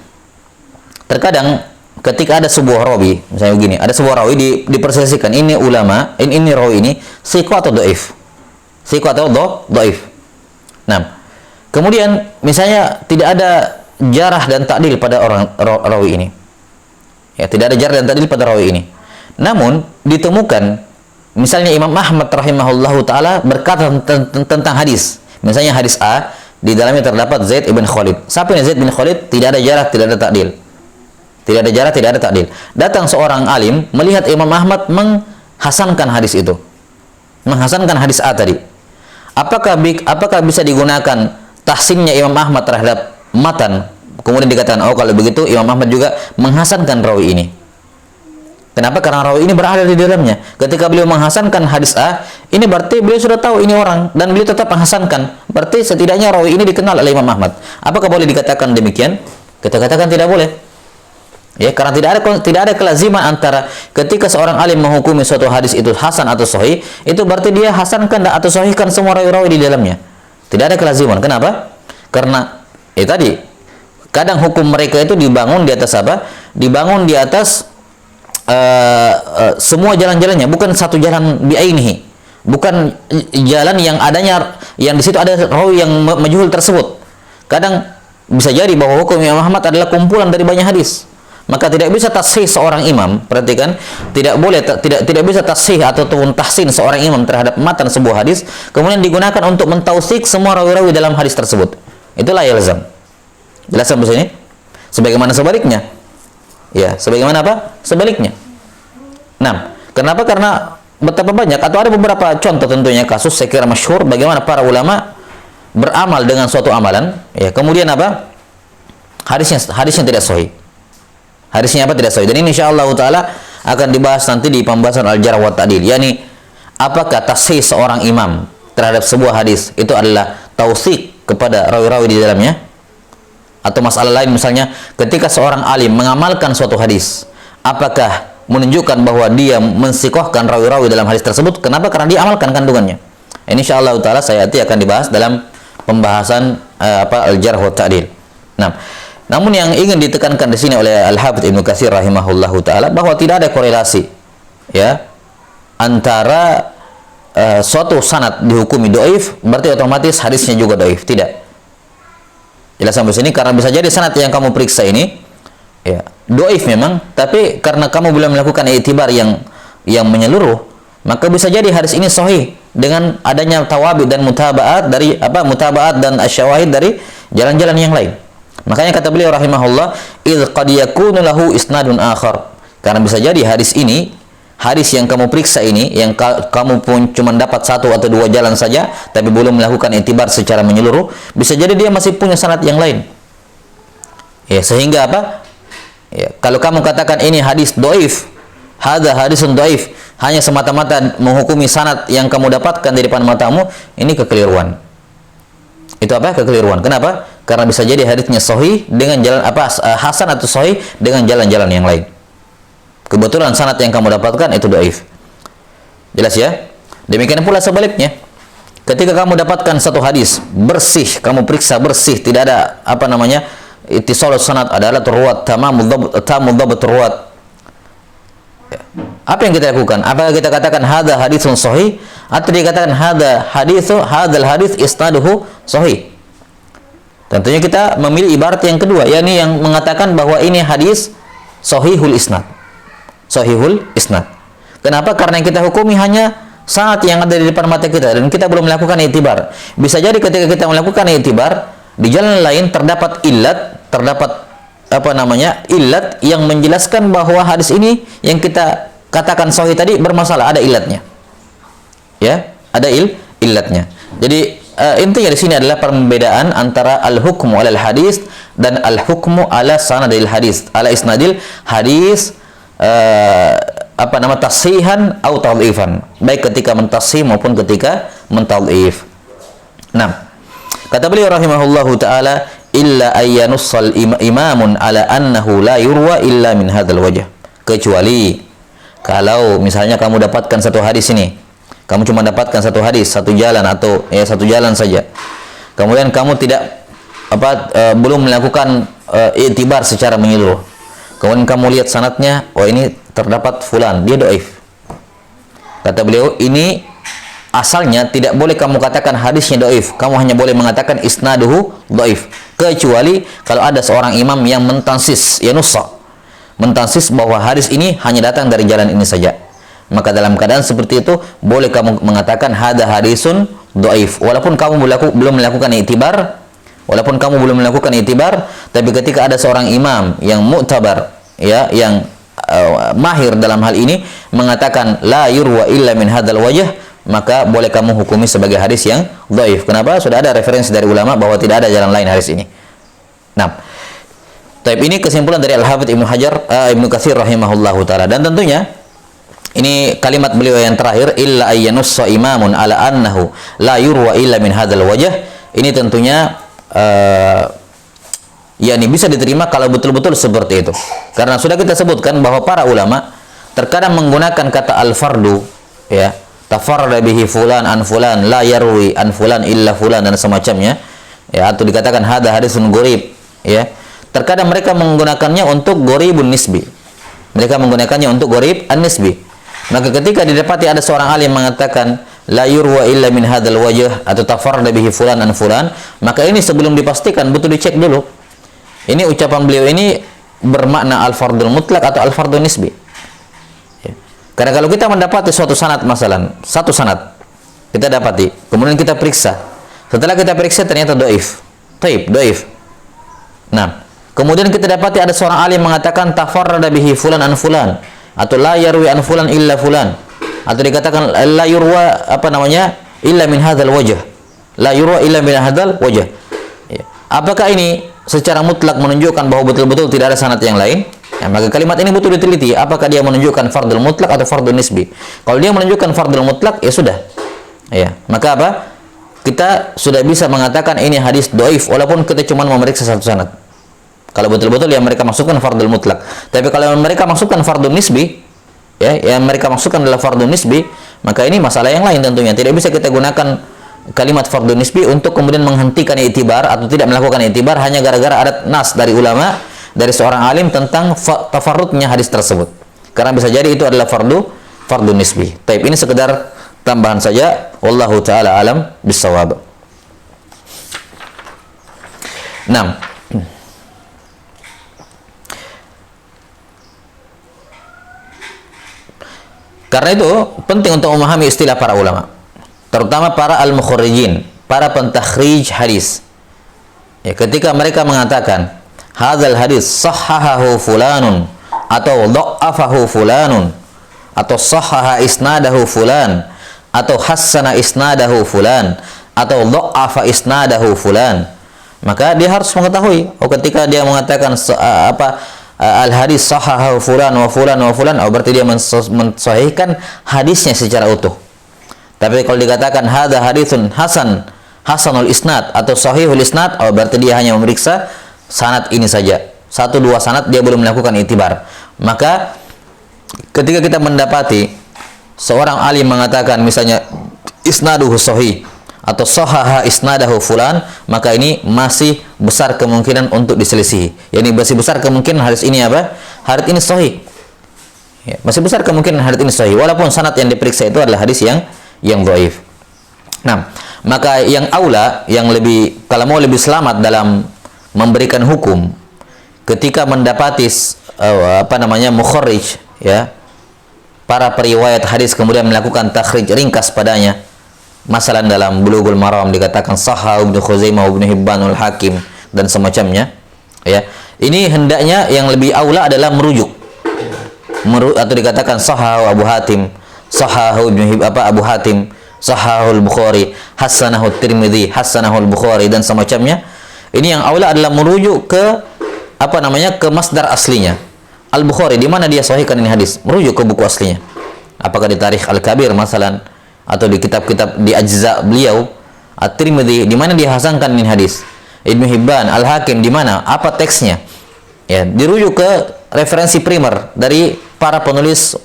terkadang ketika ada sebuah rawi, misalnya begini, ada sebuah rawi dipersepsikan ini ulama, ini rawi ini thiqah atau dhaif, thiqah atau dhaif. Nah, kemudian misalnya tidak ada jarah dan ta'dil pada orang rawi ini, ya, tidak ada jarah dan ta'dil pada rawi ini. Namun ditemukan misalnya Imam Ahmad rahimahullahu taala berkata tentang hadis, misalnya hadis A, di dalamnya terdapat Zaid ibn Khalid. Siapa ini Zaid bin Khalid? Tidak ada jarah, tidak ada ta'dil. Tidak ada jarah, tidak ada ta'dil. Datang seorang alim melihat Imam Ahmad menghasankan hadis itu. Menghasankan hadis A tadi. Apakah bisa digunakan tahsinnya Imam Ahmad terhadap matan? Kemudian dikatakan, oh kalau begitu Imam Ahmad juga menghasankan rawi ini. Kenapa? Karena rawi ini berada di dalamnya. Ketika beliau menghasankan hadis A, ini berarti beliau sudah tahu ini orang dan beliau tetap menghasankan. Berarti setidaknya rawi ini dikenal oleh Imam Ahmad. Apakah boleh dikatakan demikian? Kita katakan tidak boleh. Ya, karena tidak ada kelaziman antara ketika seorang alim menghukumi suatu hadis itu hasan atau sahih, itu berarti dia hasankan atau sahihkan semua rawi-rawi di dalamnya. Tidak ada kelaziman. Kenapa? Karena tadi kadang hukum mereka itu dibangun di atas apa? Dibangun di atas semua jalan-jalannya, bukan satu jalan bi'ainihi, bukan jalan yang di situ ada rawi yang majhul tersebut. Kadang bisa jadi bahwa hukum Imam Ahmad adalah kumpulan dari banyak hadis, maka tidak bisa tashih seorang imam. Perhatikan, tidak bisa tashih ataupun tahsin seorang imam terhadap matan sebuah hadis kemudian digunakan untuk mentausik semua rawi-rawi dalam hadis tersebut. Itulah yalzam. Jelas sampai sini? Sebagaimana sebaliknya. Ya, sebagaimana apa? Sebaliknya. Nah, kenapa? Karena betapa banyak, atau ada beberapa contoh tentunya kasus saya kira masyhur bagaimana para ulama beramal dengan suatu amalan, ya, kemudian apa? Hadisnya tidak sahih. Hadisnya apa? Tidak sahih. Dan ini insyaallah taala akan dibahas nanti di pembahasan al-jarh wa ta'dil. Yani apakah tashih seorang imam terhadap sebuah hadis itu adalah tausik kepada rawi-rawi di dalamnya? Atau masalah lain misalnya ketika seorang alim mengamalkan suatu hadis, apakah menunjukkan bahwa dia mensikohkan rawi-rawi dalam hadis tersebut? Kenapa? Karena dia amalkan kandungannya. Ini insyaallah taala saya akan dibahas dalam pembahasan al-jarh wa ta'dil. Nah, namun yang ingin ditekankan di sini oleh Al-Hafidz Ibnu Katsir rahimahullahu taala bahwa tidak ada korelasi, ya, antara suatu sanad dihukumi dhaif berarti otomatis hadisnya juga dhaif. Tidak. Jelas sampai sini, karena bisa jadi sanad yang kamu periksa ini, ya, dhaif memang, tapi karena kamu belum melakukan i'tibar yang menyeluruh, maka bisa jadi hadis ini sahih dengan adanya tawabi dan mutaba'at dari mutaba'at dan asyawahid dari jalan-jalan yang lain. Makanya kata beliau rahimahullah, idz qad yakunu lahu isnadun akhar. Karena bisa jadi hadis ini, hadis yang kamu periksa ini, yang kamu pun cuma dapat satu atau dua jalan saja, tapi belum melakukan i'tibar secara menyeluruh, bisa jadi dia masih punya sanad yang lain. Ya, sehingga apa? Ya, kalau kamu katakan ini hadis dhaif, hadza hadisun dhaif, hanya semata-mata menghukumi sanad yang kamu dapatkan dari depan matamu, ini kekeliruan. Itu apa? Kekeliruan. Kenapa? Karena bisa jadi hadisnya sahih dengan jalan hasan atau sahih dengan jalan-jalan yang lain. Kebetulan sanad yang kamu dapatkan itu dhaif. Jelas ya? Demikian pula sebaliknya. Ketika kamu dapatkan satu hadis bersih, kamu periksa bersih, tidak ada ittisalus sanad, adalah ruwat tamamul dhabt ruwat. Apa yang kita lakukan? Apakah kita katakan hadza haditsun sahih atau dikatakan hadzal hadits isnaduhu sahih? Tentunya kita memilih ibarat yang kedua, yakni yang mengatakan bahwa ini hadis sahihul isnad. Sahihul isnad. Kenapa? Karena yang kita hukumi hanya sanad yang ada di depan mata kita dan kita belum melakukan i'tibar. Bisa jadi ketika kita melakukan i'tibar, di jalan lain terdapat illat yang menjelaskan bahwa hadis ini yang kita katakan sahih tadi bermasalah, ada illatnya. Ya, ada illatnya. Jadi intinya di sini adalah perbedaan antara al-hukmu alal hadis dan al-hukmu ala sanadil hadis, ala isnadil hadis, tasihan atau tadhifan, baik ketika mentasih maupun ketika mentadhif. Nah, kata beliau rahimahullahu taala, illa ayyanussal imamun ala annahu la yurwa illa min hadzal wajh. Kecuali kalau misalnya kamu dapatkan satu hadis ini, kamu cuma dapatkan satu hadis, satu jalan atau satu jalan saja. Kemudian kamu tidak belum melakukan i'tibar secara menyeluruh. Kemudian kamu lihat sanadnya, oh ini terdapat fulan, dia dhaif. Kata beliau, ini asalnya tidak boleh kamu katakan hadisnya dhaif. Kamu hanya boleh mengatakan isnaduhu dhaif. Kecuali kalau ada seorang imam yang mentansis, mentansis bahwa hadis ini hanya datang dari jalan ini saja. Maka dalam keadaan seperti itu boleh kamu mengatakan hada hadisun dhaif, walaupun kamu belum melakukan i'tibar, tapi ketika ada seorang imam yang mu'tabar, yang mahir dalam hal ini, mengatakan la yurwa illa min hadzal wajh, maka boleh kamu hukumi sebagai hadis yang dhaif. Kenapa? Sudah ada referensi dari ulama bahwa tidak ada jalan lain hadis ini. Nah, ini kesimpulan dari Al-Hafidz Ibnu Katsir rahimahullahu taala. Dan tentunya ini kalimat beliau yang terakhir, illa ayyanussa imamun ala annahu la yurwa illa min hadzal wajh. Ini tentunya ini bisa diterima kalau betul-betul seperti itu. Karena sudah kita sebutkan bahwa para ulama terkadang menggunakan kata al-fardu, tafarrada bihi fulan an fulan la yarwi an fulan illa fulan dan semacamnya, atau dikatakan hadza hadisun gharib, Terkadang mereka menggunakannya untuk gharibun nisbi. Mereka menggunakannya untuk gharib an-nisbi. Maka ketika didapati ada seorang alim mengatakan la yurwa illa min hadzal wajh atau tafarrada bihi fulan an fulan, maka ini sebelum dipastikan betul dicek dulu. Ini ucapan beliau ini bermakna al-fardul mutlak atau al-fardul nisbi. Karena kalau kita mendapati suatu sanad, satu sanad kita dapati, kemudian kita periksa. Setelah kita periksa ternyata dhaif. Dhaif. Nah, kemudian kita dapati ada seorang alim mengatakan tafarrada bihi fulan an fulan atau la yarwi an fulan illa fulan, atau dikatakan la yurwa illa min hadzal wajh. La yurwa illa min hadzal wajh. Apakah ini secara mutlak menunjukkan bahwa betul-betul tidak ada sanad yang lain? Maka kalimat ini butuh diteliti, apakah dia menunjukkan fardul mutlak atau fardul nisbi. Kalau dia menunjukkan fardul mutlak, ya sudah. Maka kita sudah bisa mengatakan ini hadis dhaif walaupun kita cuma memeriksa satu sanad. Kalau betul-betul yang mereka masukkan fardul mutlak. Tapi kalau yang mereka masukkan fardul nisbi, yang mereka masukkan adalah fardul nisbi, maka ini masalah yang lain tentunya. Tidak bisa kita gunakan kalimat fardul nisbi untuk kemudian menghentikan i'tibar atau tidak melakukan i'tibar hanya gara-gara ada nas dari ulama, dari seorang alim tentang tafarrudnya hadis tersebut. Karena bisa jadi itu adalah fardul nisbi. Ini sekedar tambahan saja. Wallahu taala alam bissawab. 6. Karena itu penting untuk memahami istilah para ulama, terutama para al-mukharrijin, para pentakhrij hadis. Ketika mereka mengatakan hadzal hadis sahhahahu fulanun atau dha'afahu fulanun atau sahhaha isnadahu fulan atau hassana isnadahu fulan atau dha'afa isnadahu fulan, maka dia harus mengetahui ketika dia mengatakan al-hadis sahahahu fulan wa fulan wa fulan, berarti dia mensahihkan hadisnya secara utuh. Tapi kalau dikatakan hadza haditsun hasanul isnad atau sahihul isnad, berarti dia hanya memeriksa sanad ini saja. 1-2 sanad dia belum melakukan i'tibar. Maka ketika kita mendapati seorang alim mengatakan misalnya isnaduhu sahih atau sahaha isnadahu fulan, maka ini masih besar kemungkinan untuk diselisihi. Masih besar kemungkinan hadis ini hadis ini sahih. Masih besar kemungkinan hadis ini sahih walaupun sanad yang diperiksa itu adalah hadis yang dhaif. Nah, maka yang aula, yang lebih, kalau mau lebih selamat dalam memberikan hukum ketika mendapati mukharrij, para periwayat hadis kemudian melakukan takhrij ringkas padanya. Masalah dalam Bulughul Maram dikatakan sahha Ibnu Khuzaimah, Ibnu Hibban, Al-Hakim dan semacamnya. Ini hendaknya yang lebih aula adalah merujuk atau dikatakan sahha Abu Hatim, sahha Abu Hatim sahahul Bukhari, hasanahul Tirmidzi, hasanahul Bukhari dan semacamnya. Ini yang aula adalah merujuk ke ke masdar aslinya. Al-Bukhari di mana dia sahihkan ini hadis? Merujuk ke buku aslinya. Apakah di Tarikh Al-Kabir masalan, atau di kitab-kitab di ajza beliau. At-Tirmidzi di mana dia hasankan ini hadis? Ibnu Hibban, Al-Hakim di mana? Apa teksnya? Ya, dirujuk ke referensi primer dari para penulis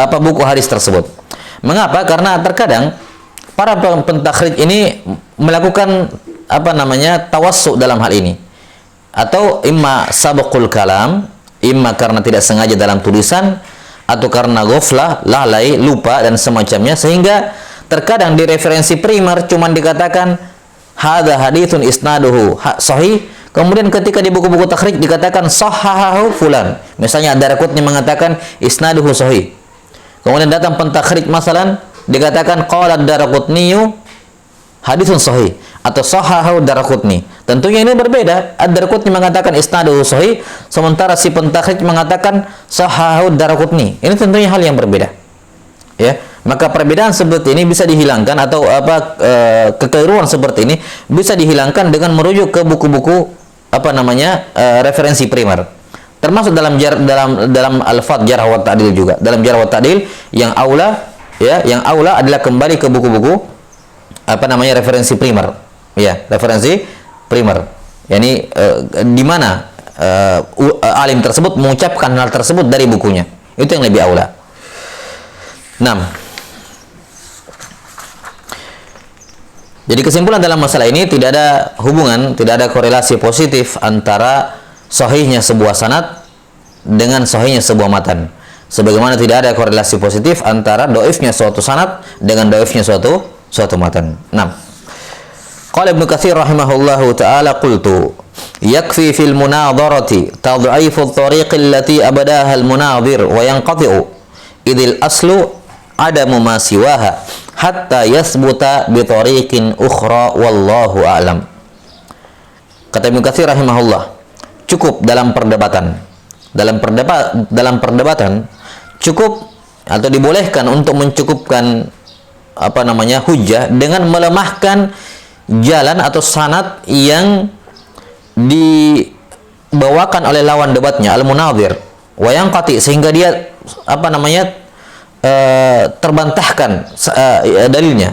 buku hadis tersebut. Mengapa? Karena terkadang para pentakhrij ini melakukan tawassu dalam hal ini. Atau imma sabqul kalam, imma karena tidak sengaja dalam tulisan, atau karena ghaflah, lalai, lupa dan semacamnya, sehingga terkadang di referensi primer cuman dikatakan hadza haditsun isnaduhu sahih, kemudian ketika di buku-buku takhrij dikatakan sahahahu fulan. Misalnya Ad-Darqutni mengatakan isnaduhu sahih. Kemudian datang pentakhrij masalan dikatakan qala Ad-Darqutni haditsun sahih atau sahahahu Darqutni. Tentunya ini berbeda. Ad-Darqutni mengatakan isnaduhu sahih, sementara si pentakhrij mengatakan sahahahu Darqutni. Ini tentunya hal yang berbeda. Ya, maka perbedaan seperti ini bisa dihilangkan, atau kekeliruan seperti ini bisa dihilangkan dengan merujuk ke buku-buku referensi primer. Termasuk dalam al-fadh jarh wa ta'dil juga. Dalam jarh wa ta'dil yang aula adalah kembali ke buku-buku referensi primer. Ya, referensi primer. Yani di mana alim tersebut mengucapkan hal tersebut dari bukunya. Itu yang lebih aula. 6. Jadi kesimpulan dalam masalah ini, tidak ada hubungan, tidak ada korelasi positif antara sahihnya sebuah sanad dengan sahihnya sebuah matan. Sebagaimana tidak ada korelasi positif antara dhaifnya suatu sanad dengan dhaifnya suatu matan. 6. Qala Ibnu Katsir rahimahullahu taala, qultu yakfi fil munadharati tad'ifu at-tariq allati abadaha al-munadhir wa yanqati'u idil aslu adamu ma siwaha hatta yasbuta bi tariqin ukhra wallahu a'lam. Kata Ibnu Katsir rahimahullah, cukup dalam perdebatan cukup atau dibolehkan untuk mencukupkan hujjah dengan melemahkan jalan atau sanad yang dibawakan oleh lawan debatnya al-munadhir wa yanqati, sehingga dia terbantahkan dalilnya.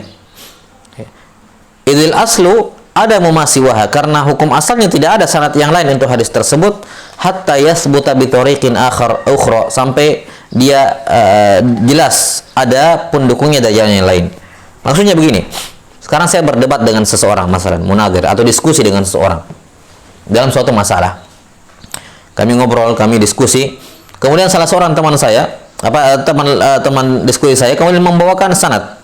Idil aslu ada mumasiwaha, karena hukum asalnya tidak ada sanad yang lain untuk hadis tersebut, hatta yasbuta bi tariqin ukhra, sampai dia jelas ada pendukungnya dari jalan yang lain. Maksudnya begini, sekarang saya berdebat dengan seseorang, masalah munadhir atau diskusi dengan seseorang dalam suatu masalah. Kami ngobrol, kami diskusi, kemudian salah seorang teman saya, teman diskusi saya kemudian membawakan sanad.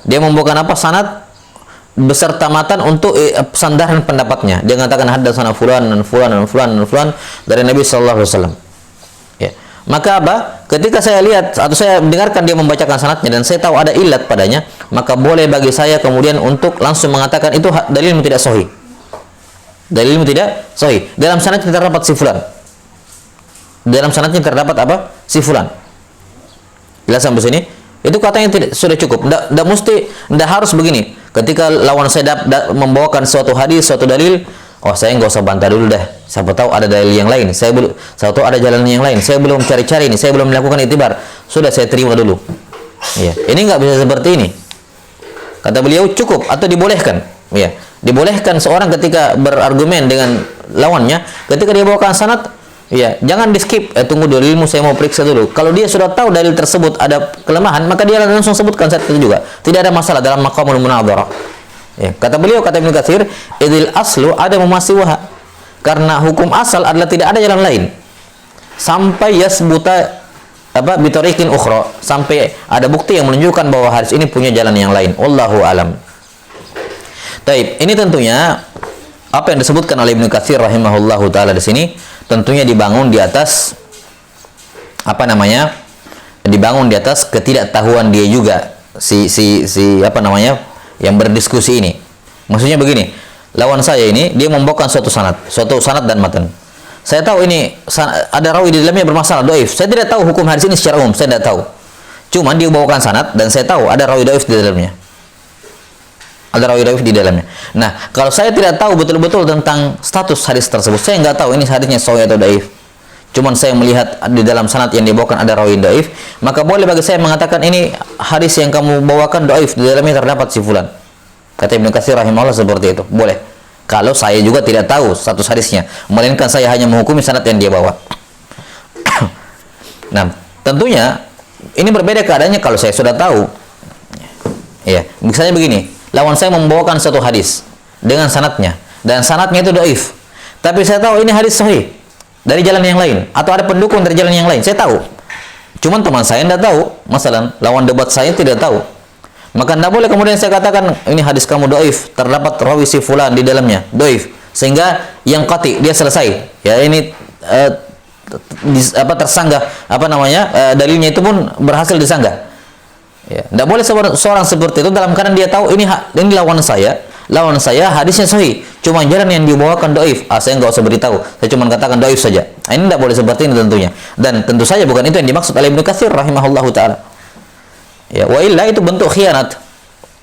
Dia membawakan sanad beserta matan untuk sandaran pendapatnya. Dia mengatakan haddatsana fulan dan fulan dan fulan dan fulan dari Nabi sallallahu alaihi wasallam. Ya. Maka ketika saya lihat atau saya dengarkan dia membacakan sanadnya dan saya tahu ada ilat padanya, maka boleh bagi saya kemudian untuk langsung mengatakan itu dalilmu tidak sahih. Dalilmu tidak sahih. Dalam sanadnya terdapat si fulan. Dalam sanadnya terdapat si fulan. Jelas sampai sini? Itu katanya sudah cukup. Tidak harus begini. Ketika lawan saya membawakan suatu hadis, suatu dalil, saya nggak usah bantah dulu dah. Siapa tahu ada dalil yang lain. Saya tahu ada jalan yang lain. Saya belum cari-cari ini. Saya belum melakukan itibar. Sudah, saya terima dulu. Ya, ini nggak bisa seperti ini. Kata beliau cukup atau dibolehkan. Ya, dibolehkan seorang ketika berargumen dengan lawannya, ketika dia bawakan sanad, ya, jangan di skip. Tunggu dalilmu, saya mau periksa dulu. Kalau dia sudah tahu dalil tersebut ada kelemahan, maka dia langsung sebutkan saat itu juga. Tidak ada masalah dalam maqamul munadharah. Ya, kata beliau, kata Ibnu Katsir, idil aslu ada mumasiwaha, karena hukum asal adalah tidak ada jalan lain sampai yasbuta bitariqin ukhra, sampai ada bukti yang menunjukkan bahwa hadis ini punya jalan yang lain. Wallahu alam. Taib, ini tentunya apa yang disebutkan oleh Ibnu Katsir rahimahullahu taala di sini tentunya dibangun di atas dibangun di atas ketidaktahuan dia juga si yang berdiskusi ini. Maksudnya begini, lawan saya ini dia membawakan suatu sanad dan matan. Saya tahu ini ada rawi di dalamnya bermasalah, dhaif. Saya tidak tahu hukum hadis ini secara umum, saya tidak tahu. Cuman dia bawakan sanad dan saya tahu ada rawi dhaif di dalamnya. Ada rawi dhaif di dalamnya. Nah, kalau saya tidak tahu betul-betul tentang status hadis tersebut, saya nggak tahu ini hadisnya sahih atau dhaif. Cuman saya melihat di dalam sanad yang dibawakan ada rawi dhaif, maka boleh bagi saya mengatakan ini hadis yang kamu bawakan dhaif, di dalamnya terdapat si fulan. Kata Ibnu Katsir rahimahullah seperti itu. Boleh. Kalau saya juga tidak tahu status hadisnya, melainkan saya hanya menghukumi sanad yang dia bawa. Nah, tentunya ini berbeda keadaannya kalau saya sudah tahu. Ya, misalnya begini, lawan saya membawakan satu hadis dengan sanadnya, dan sanadnya itu dhaif. Tapi saya tahu ini hadis sahih dari jalan yang lain, atau ada pendukung dari jalan yang lain, saya tahu. Cuman teman saya tidak tahu, masalah lawan debat saya tidak tahu. Maka tidak boleh kemudian saya katakan ini hadis kamu dhaif, terdapat rawi si fulan di dalamnya, dhaif. Sehingga yang qati dia selesai. Ya, ini tersanggah dalilnya itu pun berhasil disanggah. Ya, tidak boleh seorang seperti itu dalam keadaan dia tahu ini lawan saya hadisnya sahih, cuma jalan yang dibawakan dhaif. Saya nggak usah beritahu, saya cuma katakan dhaif saja. Ini tidak boleh seperti ini tentunya, dan tentu saja bukan itu yang dimaksud oleh Ibnu Katsir rahimahullahu taala. Ya, wa illa itu bentuk khianat.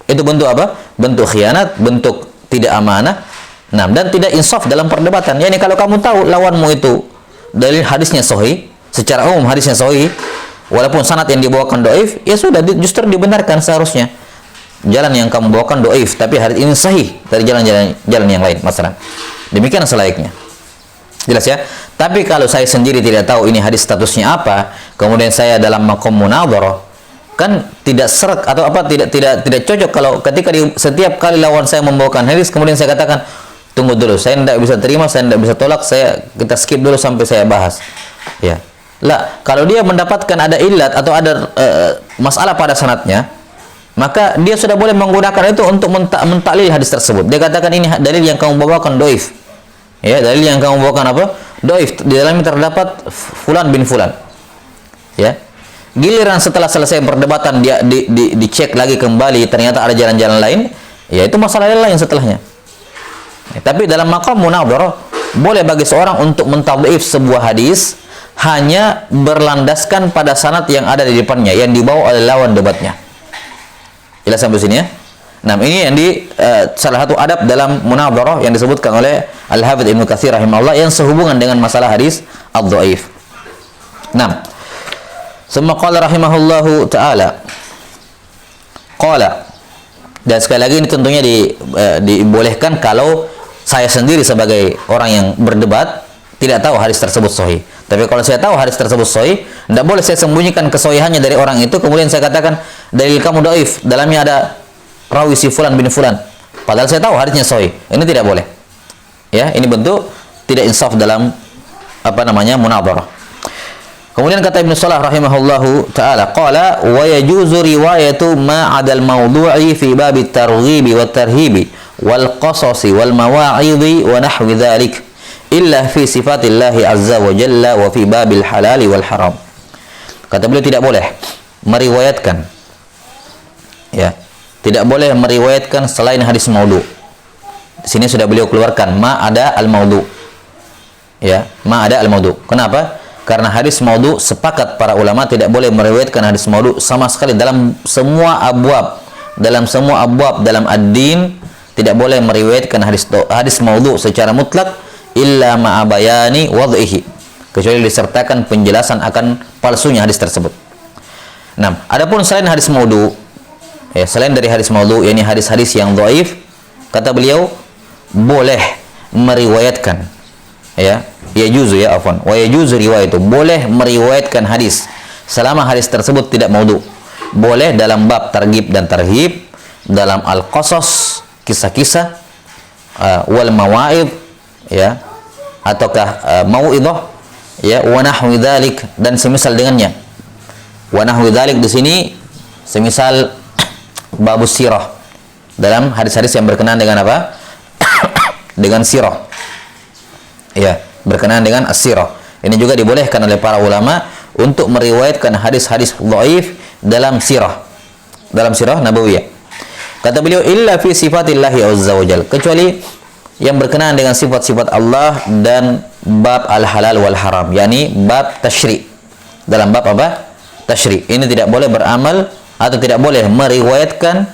Itu bentuk apa? Bentuk khianat, bentuk tidak amanah. Nah, dan tidak insaf dalam perdebatan. Yani kalau kamu tahu lawanmu itu dalil hadisnya sahih, secara umum hadisnya sahih, walaupun sanad yang dibawakan dhaif, ya sudah justru dibenarkan seharusnya. Jalan yang kamu bawakan dhaif, tapi hadis ini sahih dari jalan yang lain, masalah. Demikian selayaknya. Jelas ya? Tapi kalau saya sendiri tidak tahu ini hadis statusnya apa, kemudian saya dalam maqam munadharah, kan tidak serak atau tidak cocok kalau ketika setiap kali lawan saya membawakan hadis kemudian saya katakan tunggu dulu, saya tidak bisa terima, saya tidak bisa tolak, kita skip dulu sampai saya bahas. Ya. Lah, kalau dia mendapatkan ada illat atau ada masalah pada sanadnya, maka dia sudah boleh menggunakan itu untuk mentaklil hadis tersebut. Dia katakan ini dalil yang kamu bawakan dhaif. Ya, dalil yang kamu bawakan apa? Dhaif. Di dalamnya terdapat fulan bin fulan. Ya. Giliran setelah selesai perdebatan dia dicek lagi kembali, ternyata ada jalan-jalan lain, ya itu masalah lain setelahnya. Ya, tapi dalam maqam munadharah boleh bagi seorang untuk mentadhif sebuah hadis hanya berlandaskan pada sanad yang ada di depannya, yang dibawa oleh lawan debatnya. Jelas sampai sini ya? Nah, ini yang salah satu adab dalam munadharah yang disebutkan oleh Al-Hafidz Ibnu Katsir rahimahullah yang sehubungan dengan masalah hadis ad-dhaif. Nah, summa qala rahimahullahu taala. Qala, dan sekali lagi ini tentunya dibolehkan kalau saya sendiri sebagai orang yang berdebat tidak tahu hadis tersebut sahih. Tapi kalau saya tahu hadis tersebut sahih, tidak boleh saya sembunyikan kesahihannya dari orang itu, kemudian saya katakan dalil kamu dhaif, dalamnya ada rawi si fulan bin fulan. Padahal saya tahu hadisnya sahih. Ini tidak boleh. Ya, ini bentuk tidak insaf dalam munadharah. Kemudian kata Ibnu Shalah rahimahullahu taala, qala wa yajuzu riwayatu ma 'adal mawdu'i fi bab at-targhib wa at-tarhib wal qasas wal mawa'idh wa nahwi dzalik illa fi sifatillahi azza wa jalla wa fi babil halal wal haram. Kata beliau tidak boleh meriwayatkan, ya, tidak boleh meriwayatkan selain hadis maudhu. Di sini sudah beliau keluarkan ma ada al maudhu. Ya, ma ada al maudhu. Kenapa? Karena hadis maudhu sepakat para ulama tidak boleh meriwayatkan hadis maudhu sama sekali dalam semua abwab. Dalam semua abwab dalam ad-din tidak boleh meriwayatkan hadis maudhu secara mutlak illa ma'abayani wad'ihi, kecuali disertakan penjelasan akan palsunya hadis tersebut. Nah, adapun selain hadis maudhu, ya, selain dari hadis maudhu, yakni hadis-hadis yang dhaif, kata beliau boleh meriwayatkan, ya, yajuzu ya afwan, wa yajuzu riwayatu, boleh meriwayatkan hadis selama hadis tersebut tidak maudhu. Boleh dalam bab targhib dan tarhib, dalam al-qasas, kisah-kisah, wal mawa'id, ya, ataukah mau'idhah, ya, wa nahwi dzalik, dan semisal dengannya. Wa nahwi dzalik di sini semisal babus sirah, dalam hadis-hadis yang berkenaan dengan apa? Dengan sirah. Ya, berkenaan dengan as-sirah. Ini juga dibolehkan oleh para ulama untuk meriwayatkan hadis-hadis dhaif dalam sirah. Dalam sirah nabawiyah. Kata beliau illa fi sifatillahi azza wajal, kecuali yang berkenaan dengan sifat-sifat Allah dan bab al-halal wal haram, yakni bab tasyri'. Dalam bab apa? Tasyri'. Ini tidak boleh beramal atau tidak boleh meriwayatkan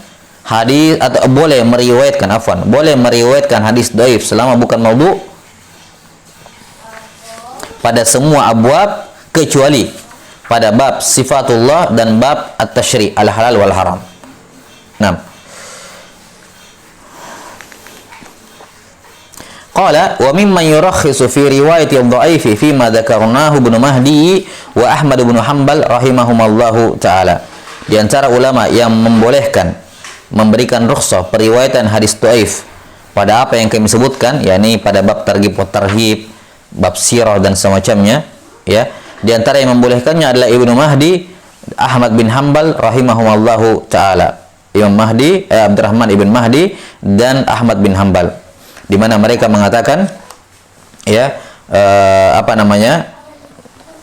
hadis atau boleh meriwayatkan hadis dhaif selama bukan maudhu pada semua abwab kecuali pada bab sifatullah dan bab at-tasyri' al-halal wal haram. Nah, qala wa mimman yurakhisu fi riwayati ad-dha'ifi fi ma dzakarnahu Ibnu Mahdi wa Ahmad bin Hanbal rahimahumallahu taala. Di antara ulama yang membolehkan memberikan rukhsah periwayatan hadis dhaif pada apa yang kami sebutkan, yakni pada bab targhib wa tarhib, bab sirah dan semacamnya, ya. Di antara yang membolehkannya adalah Ibnu Mahdi, Ahmad bin Hanbal rahimahumallahu taala. Imam Mahdi, Abdurrahman ibn Mahdi dan Ahmad bin Hanbal, di mana mereka mengatakan, ya,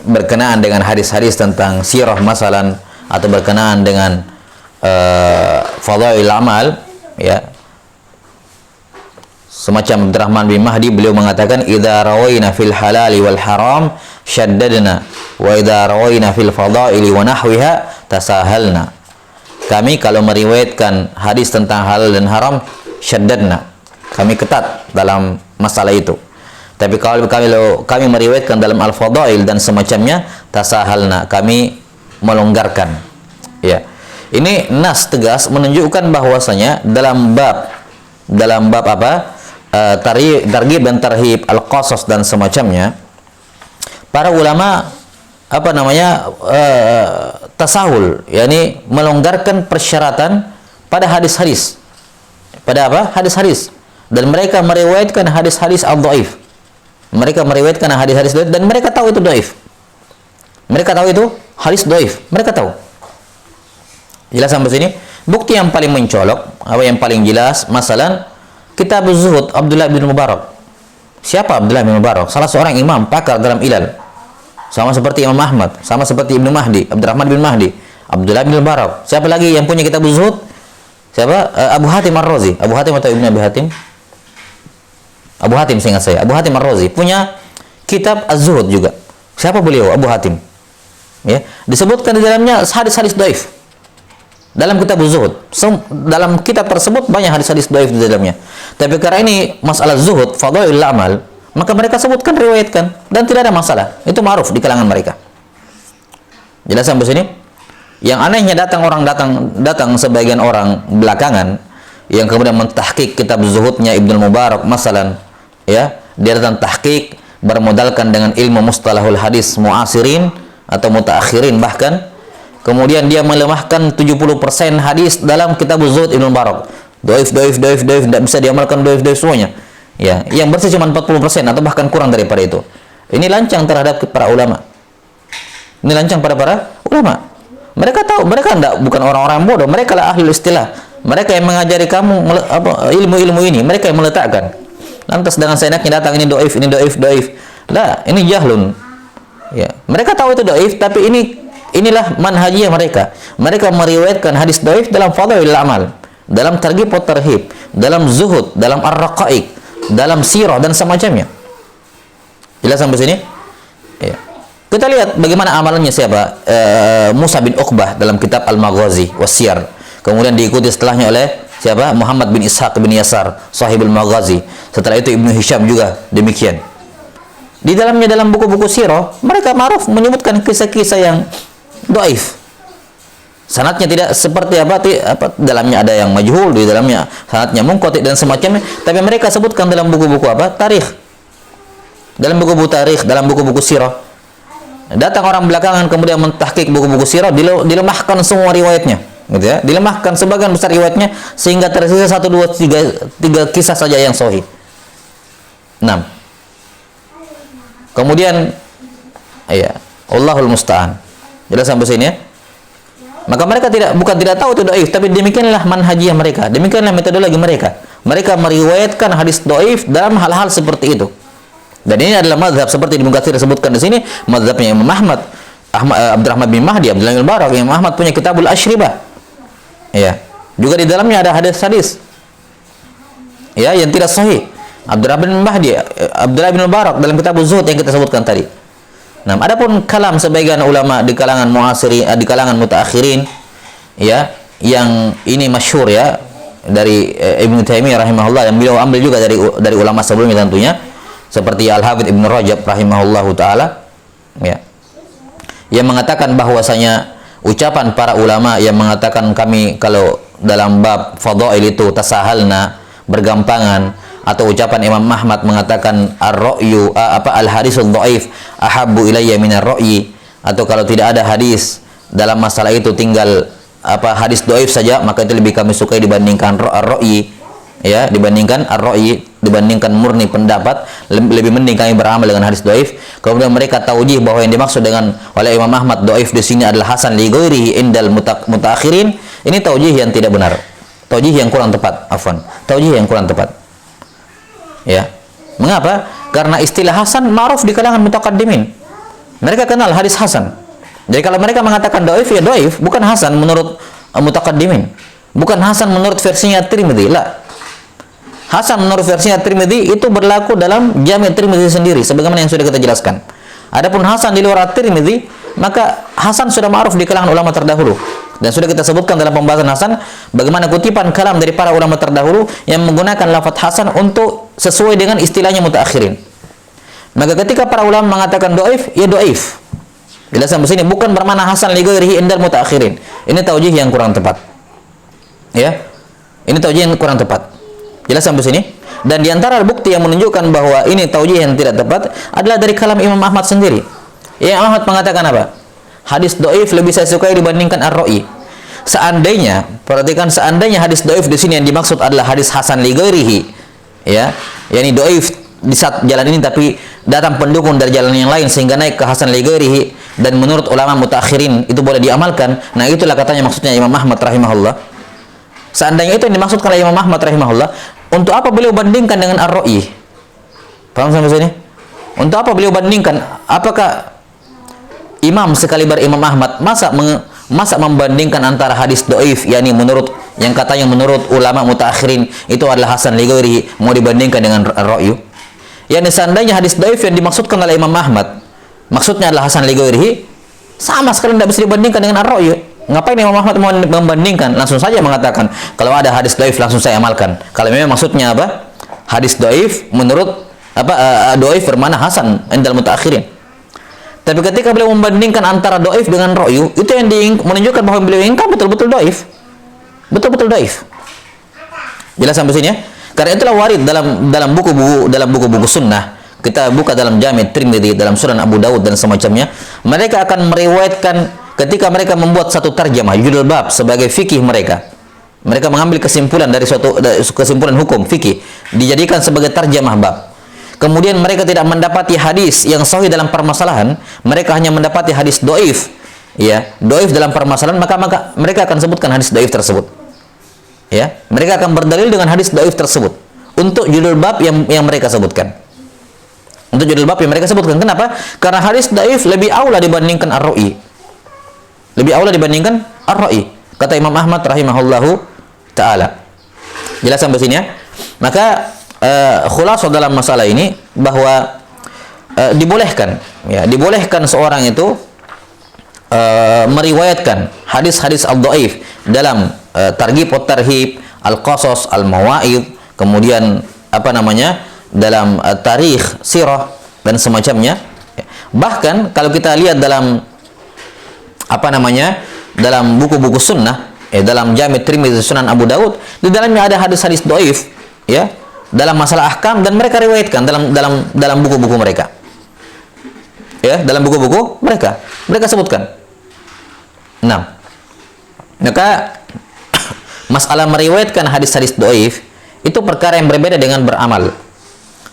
berkenaan dengan hadis-hadis tentang sirah masalan, atau berkenaan dengan fadhail amal, ya, semacam Abdurrahman bin Mahdi, beliau mengatakan idza rawaina fil halali wal haram syaddadna wa idza rawaina fil fadaili wa nahwiha tasahalna. Kami kalau meriwayatkan hadis tentang halal dan haram syaddadna, kami ketat dalam masalah itu. Tapi kalau kami meriwayatkan dalam al-fadail dan semacamnya, tasahalna, kami melonggarkan. Ya. Ini nas tegas menunjukkan bahwasanya dalam bab apa? Targhib dan tarhib, al-qasas dan semacamnya, para ulama tasahul, yakni melonggarkan persyaratan pada hadis-hadis. Pada apa? Hadis-hadis. Dan mereka meriwayatkan hadis-hadis al-dhaif. Mereka meriwayatkan hadis-hadis dhaif dan mereka tahu itu dhaif. Mereka tahu itu hadis dhaif. Mereka tahu. Jelas sampai sini? Bukti yang paling mencolok, apa yang paling jelas, masalan Kitab Az-Zuhud Abdullah bin Mubarak. Siapa Abdullah bin Mubarak? Salah seorang imam pakar dalam ilal. Sama seperti Imam Ahmad, sama seperti Ibnu Mahdi, Abdurrahman bin Mahdi, Abdullah bin Mubarak. Siapa lagi yang punya Kitab Az-Zuhud? Siapa? Abu Hatim Ar-Razi. Abu Hatim atau Ibnu Abi Hatim? Abu Hatim, seingat saya. Abu Hatim Ar-Razi punya Kitab Az-Zuhud juga. Siapa beliau? Abu Hatim. Ya, disebutkan di dalamnya hadis-hadis dhaif. Dalam Kitab Az-Zuhud, dalam kitab tersebut banyak hadis-hadis dhaif di dalamnya. Tapi karena ini masalah zuhud, fadhailul amal, maka mereka sebutkan, riwayatkan, dan tidak ada masalah. Itu ma'ruf di kalangan mereka. Jelas sampai sini? Yang anehnya datang sebagian orang belakangan yang kemudian mentahqiq kitab zuhudnya Ibnu Mubarak masalan, ya, dia datang tahqiq bermodalkan dengan ilmu mustalahul hadis muasirin atau mutaakhirin bahkan, kemudian dia melemahkan 70% hadis dalam kitab zuhud Ibnu Mubarak. Dhaif, tidak bisa diamalkan, dhaif semuanya. Ya, yang bersih cuma 40% atau bahkan kurang daripada itu. Ini lancang terhadap para ulama. Ini lancang pada para ulama. Mereka tahu, mereka bukan orang-orang bodoh, mereka lah ahli istilah. Mereka yang mengajari kamu ilmu-ilmu ini, mereka yang meletakkan. Lantas dengan seenaknya datang ini dhaif. Lah, ini jahlun. Ya, mereka tahu itu dhaif, tapi inilah manhajiyah mereka. Mereka meriwayatkan hadis dhaif dalam fadhailul amal, dalam targhib wa tarhib, dalam zuhud, dalam ar-raqaiq, dalam sirah dan semacamnya. Jelas sampai sini? Ya. Kita lihat bagaimana amalannya siapa? Musa bin Uqbah dalam kitab Al-Maghazi was-Siyar. Kemudian diikuti setelahnya oleh siapa? Muhammad bin Ishaq bin Yasar, sahibul Maghazi. Setelah itu Ibnu Hisham juga demikian. Di dalamnya, dalam buku-buku sirah, mereka ma'ruf menyebutkan kisah-kisah yang dhaif. Sanadnya tidak seperti dalamnya ada yang majhul, di dalamnya sanadnya munqati dan semacamnya, tapi mereka sebutkan dalam buku-buku tarikh. Dalam buku-buku tarikh, dalam buku-buku sirah. Datang orang belakangan kemudian mentahqiq buku-buku sirah, dilemahkan semua riwayatnya, gitu ya. Dilemahkan sebagian besar riwayatnya sehingga tersisa 1 2 3 kisah saja yang sahih. 6. Kemudian ya, Allahul musta'an. Jelas sampai sini ya? Maka mereka bukan tidak tahu itu dhaif, tapi demikianlah manhajiyah mereka, demikianlah metodologi mereka. Mereka meriwayatkan hadis dhaif dalam hal-hal seperti itu. Dan ini adalah mazhab seperti Ibnu Katsir disebutkan di sini, mazhabnya Imam Ahmad, Abdurrahman bin Mahdi, Abdullah bin Mubarak. Imam Ahmad punya Kitabul Asyribah. Ya. Juga di dalamnya ada hadis-hadis ya yang tidak sahih. Abdurrahman bin Mahdi, Abdullah bin Mubarak dalam Kitabuz Zuhud yang kita sebutkan tadi. Nah, adapun kalam sebagian ulama di kalangan muasirin, di kalangan mutaakhirin, ya, yang ini masyhur ya, Ibnu Taimiyah rahimahullah, yang beliau ambil juga dari ulama sebelumnya tentunya, seperti Al-Hafidz Ibnu Rajab rahimahullahu taala, ya, yang mengatakan bahwasanya ucapan para ulama yang mengatakan kami kalau dalam bab fadail itu tasahalna, bergampangan, atau ucapan Imam Ahmad mengatakan ar-ra'yu al-hadisul dhaif ahabbu ilayya minar ra'yi, atau kalau tidak ada hadis dalam masalah itu tinggal hadis dhaif saja, maka itu lebih kami sukai dibandingkan ar-ra'yi, ya, dibandingkan ar-ra'yi, dibandingkan murni pendapat, lebih mending kami beramal dengan hadis dhaif. Kemudian mereka taujih bahwa yang dimaksud dengan oleh Imam Ahmad dhaif di sini adalah hasan li ghairihi indal mutaakhirin. Ini taujih yang tidak benar, taujih yang kurang tepat, taujih yang kurang tepat, ya. Mengapa? Karena istilah hasan ma'ruf di kalangan mutaqaddimin, mereka kenal hadis hasan. Jadi kalau mereka mengatakan dhaif, ya dhaif, bukan hasan menurut mutaqaddimin, bukan hasan menurut versinya Tirmidzi, la. Hasan menurut versinya Tirmidzi itu berlaku dalam Jami' Tirmidzi sendiri, sebagaimana yang sudah kita jelaskan. Adapun hasan di luar Tirmidzi, maka hasan sudah ma'ruf di kalangan ulama terdahulu. Dan sudah kita sebutkan dalam pembahasan hasan bagaimana kutipan kalam dari para ulama terdahulu yang menggunakan lafaz hasan untuk sesuai dengan istilahnya mutaakhirin. Maka ketika para ulama mengatakan dhaif, ya dhaif. Jelas sampai sini, bukan bermakna hasan li ghairihi indal mutaakhirin. Ini taujih yang kurang tepat. Ya. Ini taujih yang kurang tepat. Jelas sampai sini? Dan di antara bukti yang menunjukkan bahwa ini taujih yang tidak tepat adalah dari kalam Imam Ahmad sendiri. Imam Ahmad mengatakan apa? Hadis dhaif lebih saya sukai dibandingkan ar-ra'yi. Seandainya, perhatikan, seandainya hadis dhaif di sini yang dimaksud adalah hadis hasan li ghairihi, ya, yakni dhaif di saat jalan ini tapi datang pendukung dari jalan yang lain sehingga naik ke hasan li ghairihi, dan menurut ulama mutaakhirin itu boleh diamalkan. Nah, itulah katanya maksudnya Imam Ahmad rahimahullah. Seandainya itu yang dimaksudkan oleh Imam Ahmad rahimahullah, untuk apa beliau bandingkan dengan ar-ra'yi? Paham sampai sini? Untuk apa beliau bandingkan? Apakah imam sekaliber Imam Ahmad masa membandingkan antara hadis dhaif, yakni menurut yang katanya menurut ulama mutaakhirin itu adalah hasan li ghairihi, mau dibandingkan dengan ar-ra'yu? Yakni seandainya hadis dhaif yang dimaksudkan oleh Imam Ahmad maksudnya adalah hasan li ghairihi, sama sekali tidak bisa dibandingkan dengan ar-ra'yu. Ngapain Imam Ahmad mau membandingkan? Langsung saja mengatakan kalau ada hadis dhaif langsung saya amalkan. Kalau memang maksudnya apa? Hadis dhaif menurut dhaif bermakna hasan indal mutaakhirin. Tapi ketika beliau membandingkan antara dhaif dengan ra'yu, itu yang menunjukkan bahwa beliau ingkar betul-betul dhaif. Betul-betul dhaif. Jelas sampai sini ya? Karena itulah warid dalam buku-buku sunnah. Kita buka dalam Jami' Tirmidzi, dalam Sunan Abu Dawud dan semacamnya, mereka akan meriwayatkan ketika mereka membuat satu tarjamah judul bab sebagai fikih mereka. Mereka mengambil kesimpulan dari kesimpulan hukum fikih dijadikan sebagai tarjamah bab. Kemudian mereka tidak mendapati hadis yang sahih dalam permasalahan, mereka hanya mendapati hadis dhaif, ya, dhaif dalam permasalahan, maka mereka akan sebutkan hadis dhaif tersebut. Ya, mereka akan berdalil dengan hadis dhaif tersebut untuk judul bab yang mereka sebutkan. Untuk judul bab yang mereka sebutkan. Kenapa? Karena hadis dhaif lebih aula dibandingkan ar-ra'yi. Lebih aula dibandingkan ar-ra'yi, kata Imam Ahmad rahimahullahu taala. Jelas sampai sini ya? Maka khulasah dalam masalah ini bahwa dibolehkan seorang itu meriwayatkan hadis-hadis al-dhaif dalam targhib wa tarhib, al-qasas, al-mawaid, kemudian dalam tarikh, sirah dan semacamnya. Bahkan kalau kita lihat dalam dalam buku-buku sunnah, dalam Jami' Tirmidzi, Sunan Abu Dawud, di dalamnya ada hadis-hadis dhaif, ya, dalam masalah ahkam, dan mereka riwayatkan dalam buku-buku mereka. Ya, dalam buku-buku mereka sebutkan. Nah, maka masalah meriwayatkan hadis-hadis dhaif itu perkara yang berbeda dengan beramal.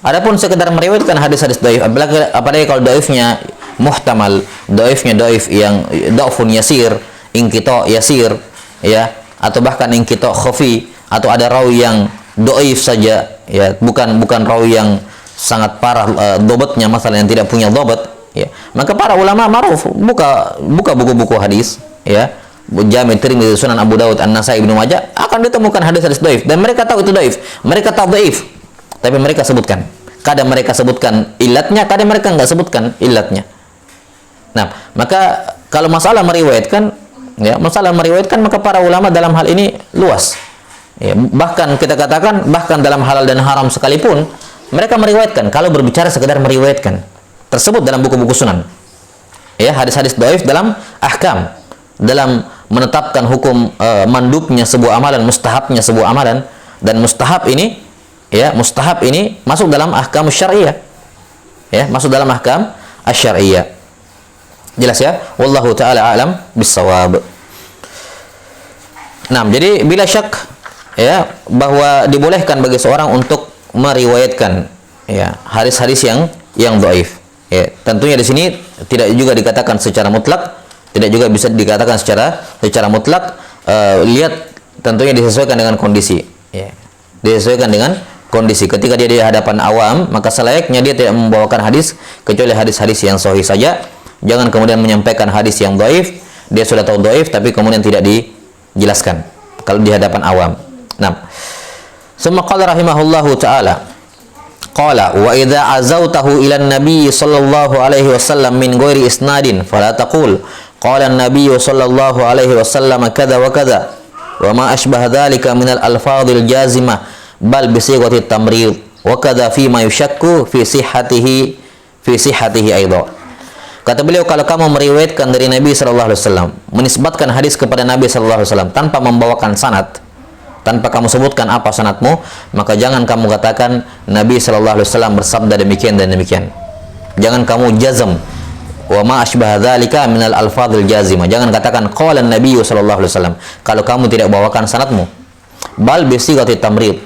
Adapun sekedar meriwayatkan hadis-hadis dhaif, apalagi kalau dhaifnya muhtamal, dhaifnya dhaif yang dhafun yasir, inqita yasir, ya, atau bahkan inqita khafi, atau ada rawi yang dhaif saja, ya, bukan rawi yang sangat parah dhabatnya, masalah yang tidak punya dhabat, ya, maka para ulama ma'ruf buka buku-buku hadis, ya, Jami' Tirmidzi, Sunan Abu Dawud, An-Nasai, Ibnu Majah, akan ditemukan hadis-hadis dhaif, dan mereka tahu itu dhaif, mereka tahu dhaif, tapi mereka sebutkan. Kadang mereka sebutkan ilatnya, kadang mereka nggak sebutkan ilatnya. Nah, maka kalau masalah meriwayatkan, maka para ulama dalam hal ini luas. Ya, bahkan kita katakan bahkan dalam halal dan haram sekalipun mereka meriwayatkan. Kalau berbicara sekedar meriwayatkan tersebut dalam buku-buku sunan. Ya, hadis-hadis dhaif dalam ahkam, dalam menetapkan hukum mandubnya sebuah amalan, mustahabnya sebuah amalan, dan mustahab ini ya, mustahab ini masuk dalam ahkam syar'iyyah. Ya, masuk dalam ahkam asy-syar'iyyah. Jelas ya? Wallahu taala alam bissawab. Nah, jadi bila syak ya bahwa dibolehkan bagi seorang untuk meriwayatkan ya hadis-hadis yang dhaif. Ya, tentunya di sini tidak juga dikatakan secara mutlak, tidak juga bisa dikatakan secara mutlak. Lihat tentunya disesuaikan dengan kondisi. Ya, disesuaikan dengan kondisi. Ketika dia di hadapan awam, maka selayaknya dia tidak membawakan hadis kecuali hadis-hadis yang sahih saja. Jangan kemudian menyampaikan hadis yang dhaif, dia sudah tahu dhaif tapi kemudian tidak dijelaskan kalau di hadapan awam. Nah, summa qala rahimahullahu taala, qala wa idza azautahu ila an-nabi sallallahu alaihi wasallam min ghairi isnadin fala taqul qala an-nabi sallallahu alaihi wasallam kadza wa kadza wa ma ashbaha dhalika min al-alfadhil jazimah bal bi sighati at-tamrid wa kadza fi ma yushakku fi sihhatihi aidan. Kata beliau, kalau kamu meriwayatkan dari Nabi sallallahu alaihi wasallam, menisbatkan hadis kepada Nabi sallallahu alaihi wasallam tanpa membawakan sanad, tanpa kamu sebutkan apa sanadmu, maka jangan kamu katakan Nabi sallallahu alaihi wasallam bersabda demikian dan demikian. Jangan kamu jazm wa ma asbaha dzalika minal alfadhil jazimah. Jangan katakan qala an-nabiy sallallahu alaihi wasallam kalau kamu tidak bawakan sanadmu. Bal bi sighati tamrid.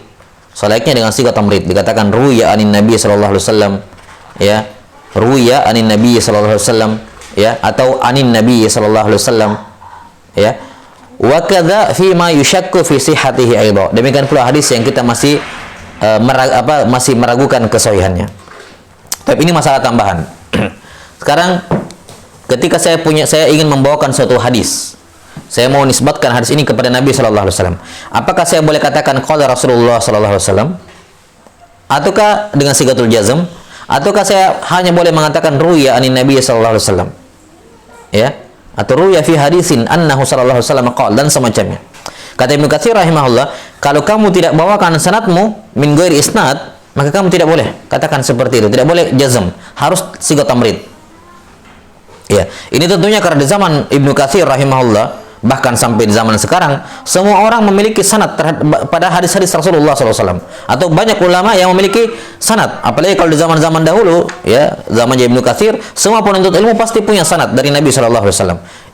Selayaknya dengan sigat tamrid, dikatakan ruya anin nabi sallallahu alaihi wasallam, ya. Ruya anin nabi sallallahu alaihi wasallam, ya, atau anin nabi sallallahu alaihi wasallam, ya. Wa kadza fi ma yushakku fi sihhatihi aidan. Demikian pula hadis yang kita masih masih meragukan kesahihannya. Tapi ini masalah tambahan. Sekarang ketika saya ingin membawakan suatu hadis, saya mau nisbatkan hadis ini kepada Nabi sallallahu alaihi wasallam. Apakah saya boleh katakan qala Rasulullah sallallahu alaihi wasallam? Ataukah dengan sigatul jazm? Ataukah saya hanya boleh mengatakan ruya anin nabi sallallahu alaihi wasallam? Ya, atau ruya fi hadisin annahu sallallahu alaihi wasallam qala, dan semacamnya. Kata Ibnu Katsir rahimahullah, kalau kamu tidak bawakan sanadmu min ghairi isnad, maka kamu tidak boleh katakan seperti itu, tidak boleh jazm, harus sigat tamrid. Ya, ini tentunya karena di zaman Ibnu Katsir rahimahullah, bahkan sampai di zaman sekarang, semua orang memiliki sanad pada hadis-hadis Rasulullah SAW, atau banyak ulama yang memiliki sanad. Apalagi kalau di zaman-zaman dahulu, ya, zaman Ibnu Katsir, semua penuntut ilmu pasti punya sanad dari Nabi SAW,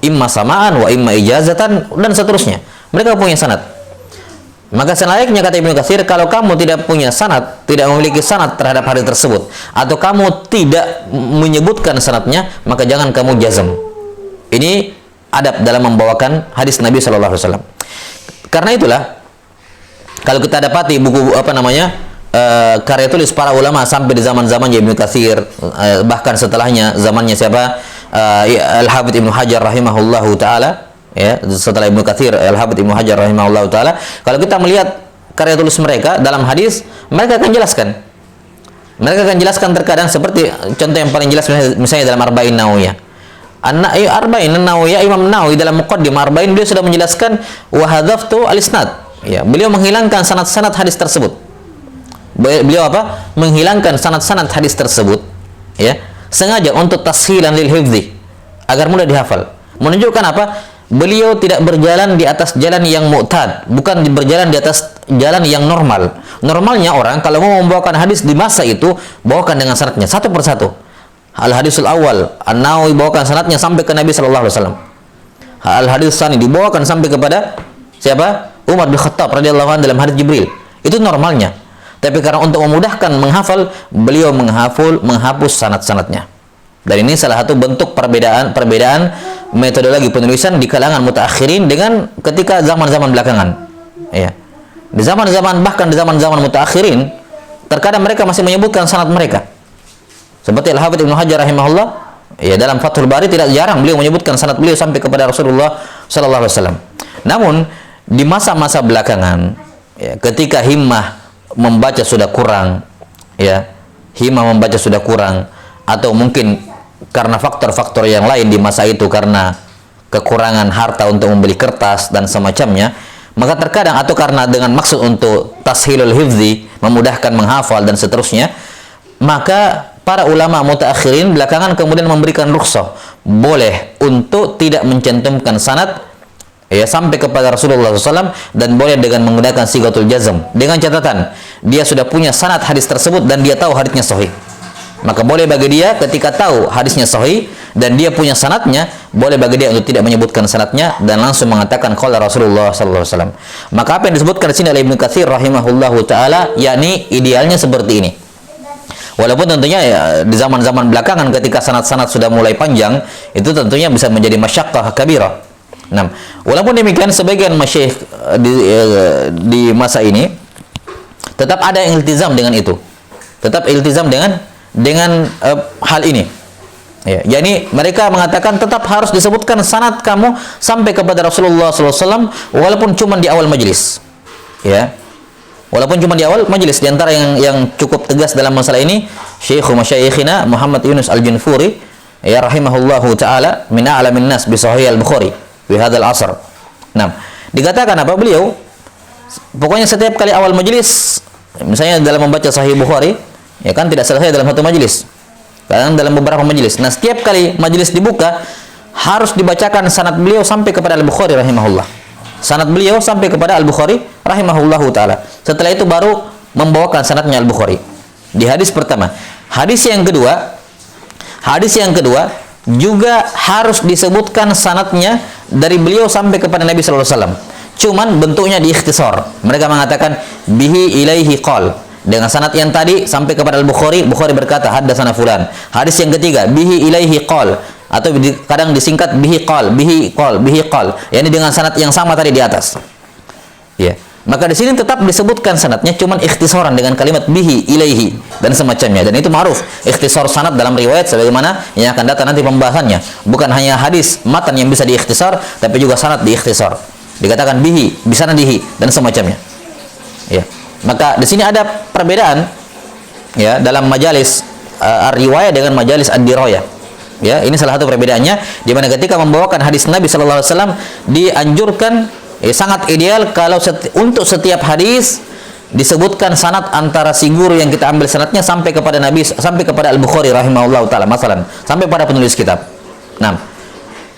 imma samaan wa imma ijazatan dan seterusnya. Mereka punya sanad. Maka selayaknya, kata Ibnu Katsir, kalau kamu tidak punya sanad, tidak memiliki sanad terhadap hadis tersebut, atau kamu tidak menyebutkan sanadnya, maka jangan kamu jazm. Ini adab dalam membawakan hadis Nabi sallallahu alaihi wasallam. Karena itulah kalau kita dapati buku karya tulis para ulama sampai di zaman-zaman Ibnu Katsir, bahkan setelahnya zamannya siapa? Al-Hafidz Ibnu Hajar rahimahullahu taala, ya, setelah Ibnu Katsir Al-Hafidz Ibnu Hajar rahimahullahu taala, kalau kita melihat karya tulis mereka dalam hadis, mereka akan jelaskan. Mereka akan jelaskan terkadang seperti contoh yang paling jelas misalnya dalam Arba'in Nawawiyah. Arba'in Nawawiyah, Imam Nawawi dalam Muqaddimah Arba'in, beliau sudah menjelaskan wa hadzaftu al-isnad. Ya, beliau menghilangkan sanad-sanad hadis tersebut. Beliau apa? Menghilangkan sanad-sanad hadis tersebut, ya, sengaja untuk tashilan lil hifdzi, agar mudah dihafal. Menunjukkan apa? Beliau tidak berjalan di atas jalan yang mu'tad, bukan berjalan di atas jalan yang normal. Normalnya orang kalau mau membawakan hadis di masa itu, bawakan dengan sanadnya satu persatu. Al-hadisul awal, An-Nawawi bawakan sanadnya sampai ke Nabi sallallahu alaihi wasallam. Al-hadis tsani dibawakan sampai kepada siapa? Umar bin Khattab radhiyallahu anhu dalam hadis Jibril. Itu normalnya. Tapi karena untuk memudahkan menghafal, beliau menghapus sanad-sanadnya. Dan ini salah satu bentuk perbedaan metodologi penulisan di kalangan mutaakhirin dengan ketika zaman-zaman belakangan. Ya. Di zaman-zaman, bahkan di zaman-zaman mutaakhirin, terkadang mereka masih menyebutkan sanad mereka. Seperti Al-Hafidz Ibnu Hajar rahimahullah, ya, dalam Fathul Bari tidak jarang beliau menyebutkan sanad beliau sampai kepada Rasulullah sallallahu alaihi wasallam. Namun di masa-masa belakangan, ya, ketika himmah membaca sudah kurang, ya, himmah membaca sudah kurang, atau mungkin karena faktor-faktor yang lain di masa itu, karena kekurangan harta untuk membeli kertas dan semacamnya, Maka terkadang atau karena dengan maksud untuk tashilul hifzi, memudahkan menghafal dan seterusnya, maka para ulama mutaakhirin belakangan kemudian memberikan rukhsah, boleh untuk tidak mencantumkan sanad ya sampai kepada Rasulullah SAW, dan boleh dengan menggunakan sigatul jazm, dengan catatan dia sudah punya sanad hadis tersebut dan dia tahu hadisnya sahih. Maka boleh bagi dia ketika tahu hadisnya sahih dan dia punya sanadnya, boleh bagi dia untuk tidak menyebutkan sanadnya dan langsung mengatakan qala Rasulullah SAW. Maka apa yang disebutkan di sini oleh Ibnu Katsir rahimahullahu taala, yakni idealnya seperti ini. Walaupun tentunya ya, di zaman-zaman belakangan ketika sanad-sanad sudah mulai panjang, itu tentunya bisa menjadi masyaqqah kabirah. Nah, walaupun demikian sebagian masyayikh di masa ini tetap ada yang iltizam dengan itu. Tetap iltizam dengan hal ini. Ya, yakni mereka mengatakan tetap harus disebutkan sanad kamu sampai kepada Rasulullah SAW walaupun cuma di awal majelis. Ya. Walaupun cuma di awal majelis. Di antara yang cukup tegas dalam masalah ini, Syekh Masyayikhina Muhammad Yunus Al-Junfuri ya rahimahullahu taala min a'lamin nas bi Sahih Al-Bukhari fi hadzal asr. Nah, dikatakan apa beliau? Pokoknya setiap kali awal majelis, misalnya dalam membaca Sahih Bukhari, ya kan tidak selesai dalam satu majelis, kadang dalam beberapa majelis. Nah, setiap kali majelis dibuka harus dibacakan sanad beliau sampai kepada Al-Bukhari rahimahullah. Sanad beliau sampai kepada Al-Bukhari rahimahullahu taala. Setelah itu baru membawakan sanadnya Al-Bukhari. Di hadis pertama. Hadis yang kedua juga harus disebutkan sanadnya dari beliau sampai kepada Nabi sallallahu alaihi wasallam. Cuman bentuknya diikhtisar. Mereka mengatakan bihi ilaihi qal. Dengan sanad yang tadi sampai kepada Al-Bukhari, Bukhari berkata haddatsana fulan. Hadis yang ketiga bihi ilaihi qal, atau kadang disingkat bihi qal, bihi qal, bihi qal. Yani dengan sanad yang sama tadi di atas. Ya. Maka di sini tetap disebutkan sanadnya cuman ikhtisaran dengan kalimat bihi ilaihi dan semacamnya, dan itu ma'ruf. Ikhtisar sanad dalam riwayat sebagaimana yang akan datang nanti pembahasannya. Bukan hanya hadis matan yang bisa diikhtisar, tapi juga sanad diikhtisar. Dikatakan bihi, bisanadihi dan semacamnya. Ya. Maka di sini ada perbedaan ya dalam majalis riwayat dengan majalis ad-dirayah. Ya, ini salah satu perbedaannya, di mana ketika membawakan hadis Nabi sallallahu alaihi wasallam dianjurkan sangat ideal kalau untuk setiap hadis disebutkan sanad antara si guru yang kita ambil sanadnya sampai kepada Nabi, sampai kepada Al-Bukhari rahimahullahu taala masalan, sampai pada penulis kitab. Nah,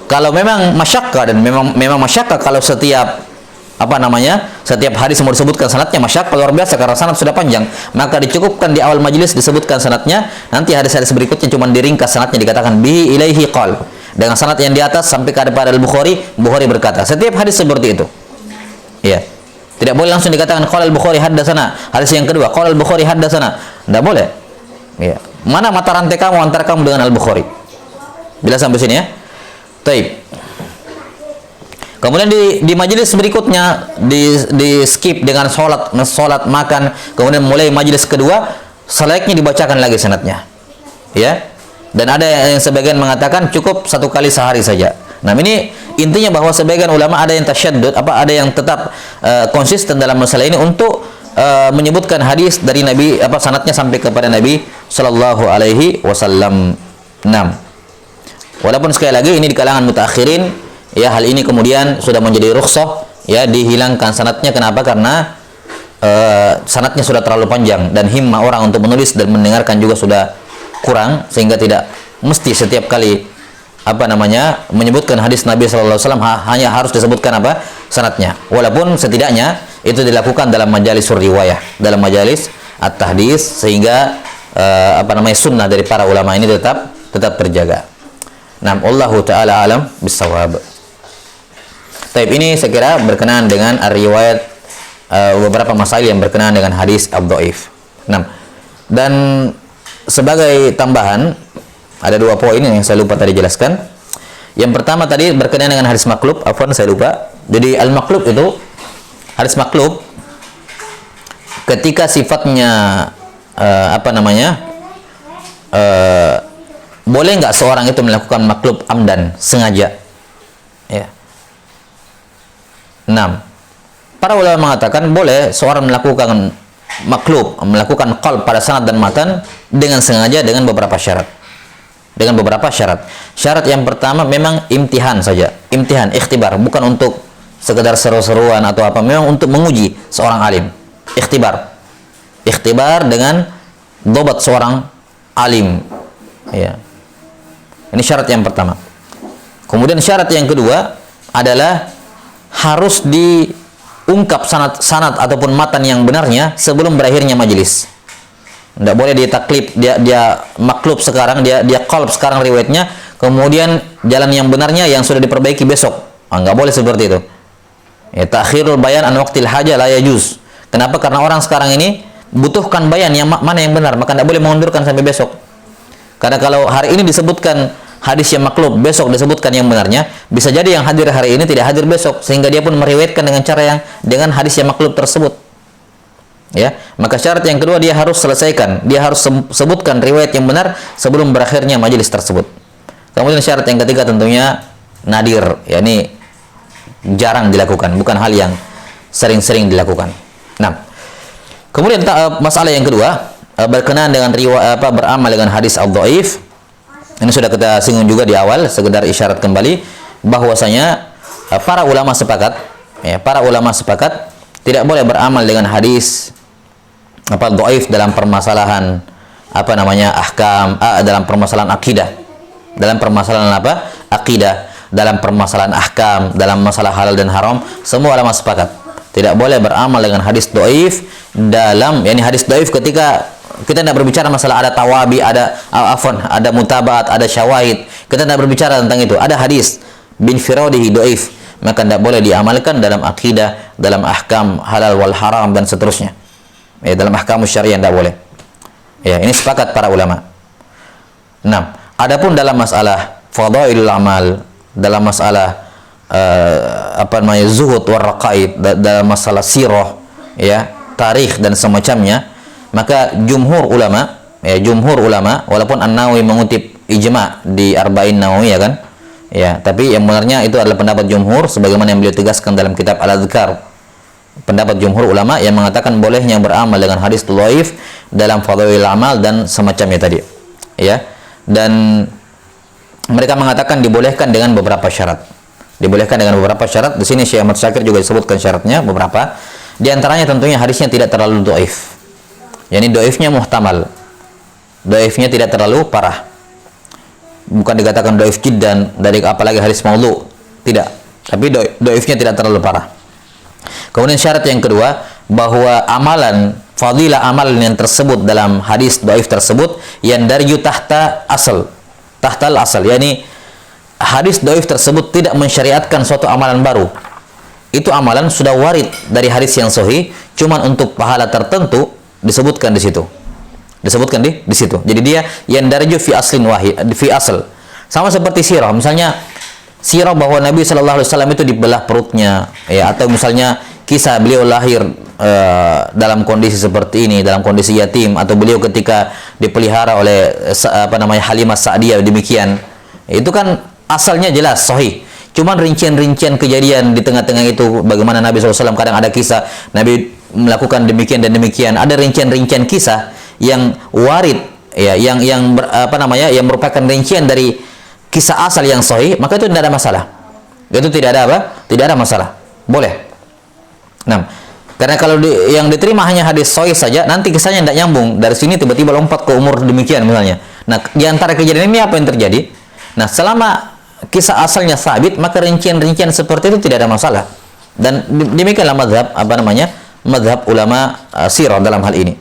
kalau memang masyaqqah, dan memang masyaqqah kalau setiap setiap hadis mau disebutkan sanadnya, masyaqqah luar biasa karena sanad sudah panjang, maka dicukupkan di awal majelis disebutkan sanadnya, nanti hadis-hadis berikutnya cuma diringkas sanadnya, dikatakan bi ilaihi qal, dengan sanad yang di atas sampai kepada Al-Bukhari, Bukhari berkata. Setiap hadis seperti itu. Ya. Tidak boleh langsung dikatakan qala Al-Bukhari haddatsana. Hadis yang kedua qala Al-Bukhari haddatsana. Tidak boleh. Ya. Mana mata rantai kamu antara kamu dengan Al-Bukhari? Bila sampai sini ya. Baik. Kemudian di majelis berikutnya di skip dengan sholat makan, kemudian mulai majelis kedua selayaknya dibacakan lagi sanadnya. Ya. Dan ada yang sebagian mengatakan cukup satu kali sehari saja. Nah, ini intinya bahwa sebagian ulama ada yang tasyaddud, ada yang tetap konsisten dalam masalah ini untuk menyebutkan hadis dari Nabi, sanadnya sampai kepada Nabi sallallahu alaihi wasallam. 6. Walaupun sekali lagi ini di kalangan mutaakhirin, ya hal ini kemudian sudah menjadi rukhsah, ya dihilangkan sanadnya. Kenapa? Karena sanadnya sudah terlalu panjang dan himmah orang untuk menulis dan mendengarkan juga sudah kurang, sehingga tidak mesti setiap kali menyebutkan hadis Nabi sallallahu alaihi wasallam hanya harus disebutkan sanadnya. Walaupun setidaknya itu dilakukan dalam majalis riwayah, dalam majalis at-tahdits, sehingga sunnah dari para ulama ini tetap terjaga. Nah, wallahu taala alam bisawab. Taib, ini saya kira berkenaan dengan riwayat beberapa masail yang berkenaan dengan hadis ad-dhaif. Nah, dan sebagai tambahan ada 2 poin yang saya lupa tadi jelaskan. Yang pertama tadi berkenaan dengan hadis maklub, saya lupa. Jadi al-maklub itu hadis maklub ketika sifatnya boleh nggak seorang itu melakukan maklub amdan, sengaja? Ya. 6. Para ulama mengatakan boleh seorang melakukan maklub, melakukan qalb pada sanad dan matan dengan sengaja dengan beberapa syarat. Syarat yang pertama memang imtihan saja, imtihan, ikhtibar, bukan untuk sekedar seru-seruan atau apa, memang untuk menguji seorang alim. Ikhtibar dengan dobat seorang alim. Ya. Ini syarat yang pertama. Kemudian syarat yang kedua adalah harus diungkap sanad ataupun matan yang benarnya sebelum berakhirnya majelis. Tidak boleh dia taklib, dia maklub sekarang, dia qalb sekarang riwayatnya, kemudian jalan yang benarnya yang sudah diperbaiki besok. Nggak boleh seperti itu. Ya, takhirul bayan an waqtil haja la yajuz. Kenapa? Karena orang sekarang ini butuhkan bayan yang mana yang benar, maka tidak boleh mengundurkan sampai besok. Karena kalau hari ini disebutkan hadis yang maklub, besok disebutkan yang benarnya, bisa jadi yang hadir hari ini tidak hadir besok, sehingga dia pun meriwayatkan dengan hadis yang maklub tersebut. Ya, maka syarat yang kedua dia harus selesaikan, dia harus sebutkan riwayat yang benar sebelum berakhirnya majelis tersebut. Kemudian syarat yang ketiga tentunya nadir, yakni jarang dilakukan, bukan hal yang sering-sering dilakukan. Nah, kemudian masalah yang kedua berkenaan dengan beramal dengan hadis al-dhaif. Ini sudah kita singgung juga di awal, sekedar isyarat kembali bahwasanya para ulama sepakat tidak boleh beramal dengan hadis dhaif dalam permasalahan ahkam, dalam permasalahan akidah, dalam permasalahan akidah, dalam permasalahan ahkam, dalam masalah halal dan haram. Semua ulama sepakat tidak boleh beramal dengan hadis dhaif dalam, hadis dhaif ketika kita tidak berbicara masalah ada tawabi, ada mutabaat, ada syawahid. Kita tidak berbicara tentang itu. Ada hadis bin firadihi dhaif, maka tidak boleh diamalkan dalam akidah, dalam ahkam halal wal haram dan seterusnya. Ya, dalam ahkam syariah tidak boleh. Ya, ini sepakat para ulama. Nah, adapun dalam masalah fadailul amal, dalam masalah zuhud war raqaid, dalam masalah sirah, ya, tarikh dan semacamnya, maka jumhur ulama, walaupun An-Nawawi mengutip ijma di Arba'in Nawawi, ya kan? Ya, tapi yang benarnya itu adalah pendapat jumhur sebagaimana yang beliau tegaskan dalam kitab Al-Adhkar. Pendapat jumhur ulama yang mengatakan bolehnya beramal dengan hadis dhaif dalam fadhailul amal dan semacamnya tadi. Ya. Dan mereka mengatakan dibolehkan dengan beberapa syarat. Di sini Syekh Ahmad Syakir juga disebutkan syaratnya beberapa. Di antaranya tentunya hadisnya tidak terlalu dhaif. Dhaifnya muhtamal. Dhaifnya tidak terlalu parah. Bukan dikatakan dhaif jiddan, dari apalagi hadis maudhu. Tidak. Tapi dhaifnya tidak terlalu parah. Kemudian syarat yang kedua, bahwa fadilah amalan yang tersebut dalam hadis dhaif tersebut yang darju tahtal asal, hadis dhaif tersebut tidak mensyariatkan suatu amalan baru. Itu amalan sudah warid dari hadis yang sahih, cuman untuk pahala tertentu disebutkan di situ. Jadi dia yang darju fi aslin wahid, fi asal. Sama seperti sirah, misalnya sirah bahwa Nabi Shallallahu Alaihi Wasallam itu dibelah perutnya, ya, atau misalnya kisah beliau lahir dalam kondisi seperti ini, dalam kondisi yatim, atau beliau ketika dipelihara oleh Halimah Sa'diyah demikian. Itu kan asalnya jelas sahih. Cuman rincian-rincian kejadian di tengah-tengah itu, bagaimana Nabi SAW kadang ada kisah Nabi melakukan demikian dan demikian, ada rincian-rincian kisah yang warid, ya, yang merupakan rincian dari kisah asal yang sahih, maka itu tidak ada masalah. Itu tidak ada masalah. Boleh. Nah, karena kalau yang diterima hanya hadis sahih saja, nanti kisahnya tidak nyambung. Dari sini tiba-tiba lompat ke umur demikian misalnya. Nah, di antara kejadian ini apa yang terjadi? Nah, selama kisah asalnya sabit, maka rincian-rincian seperti itu tidak ada masalah. Dan demikianlah mazhab ulama sirah dalam hal ini.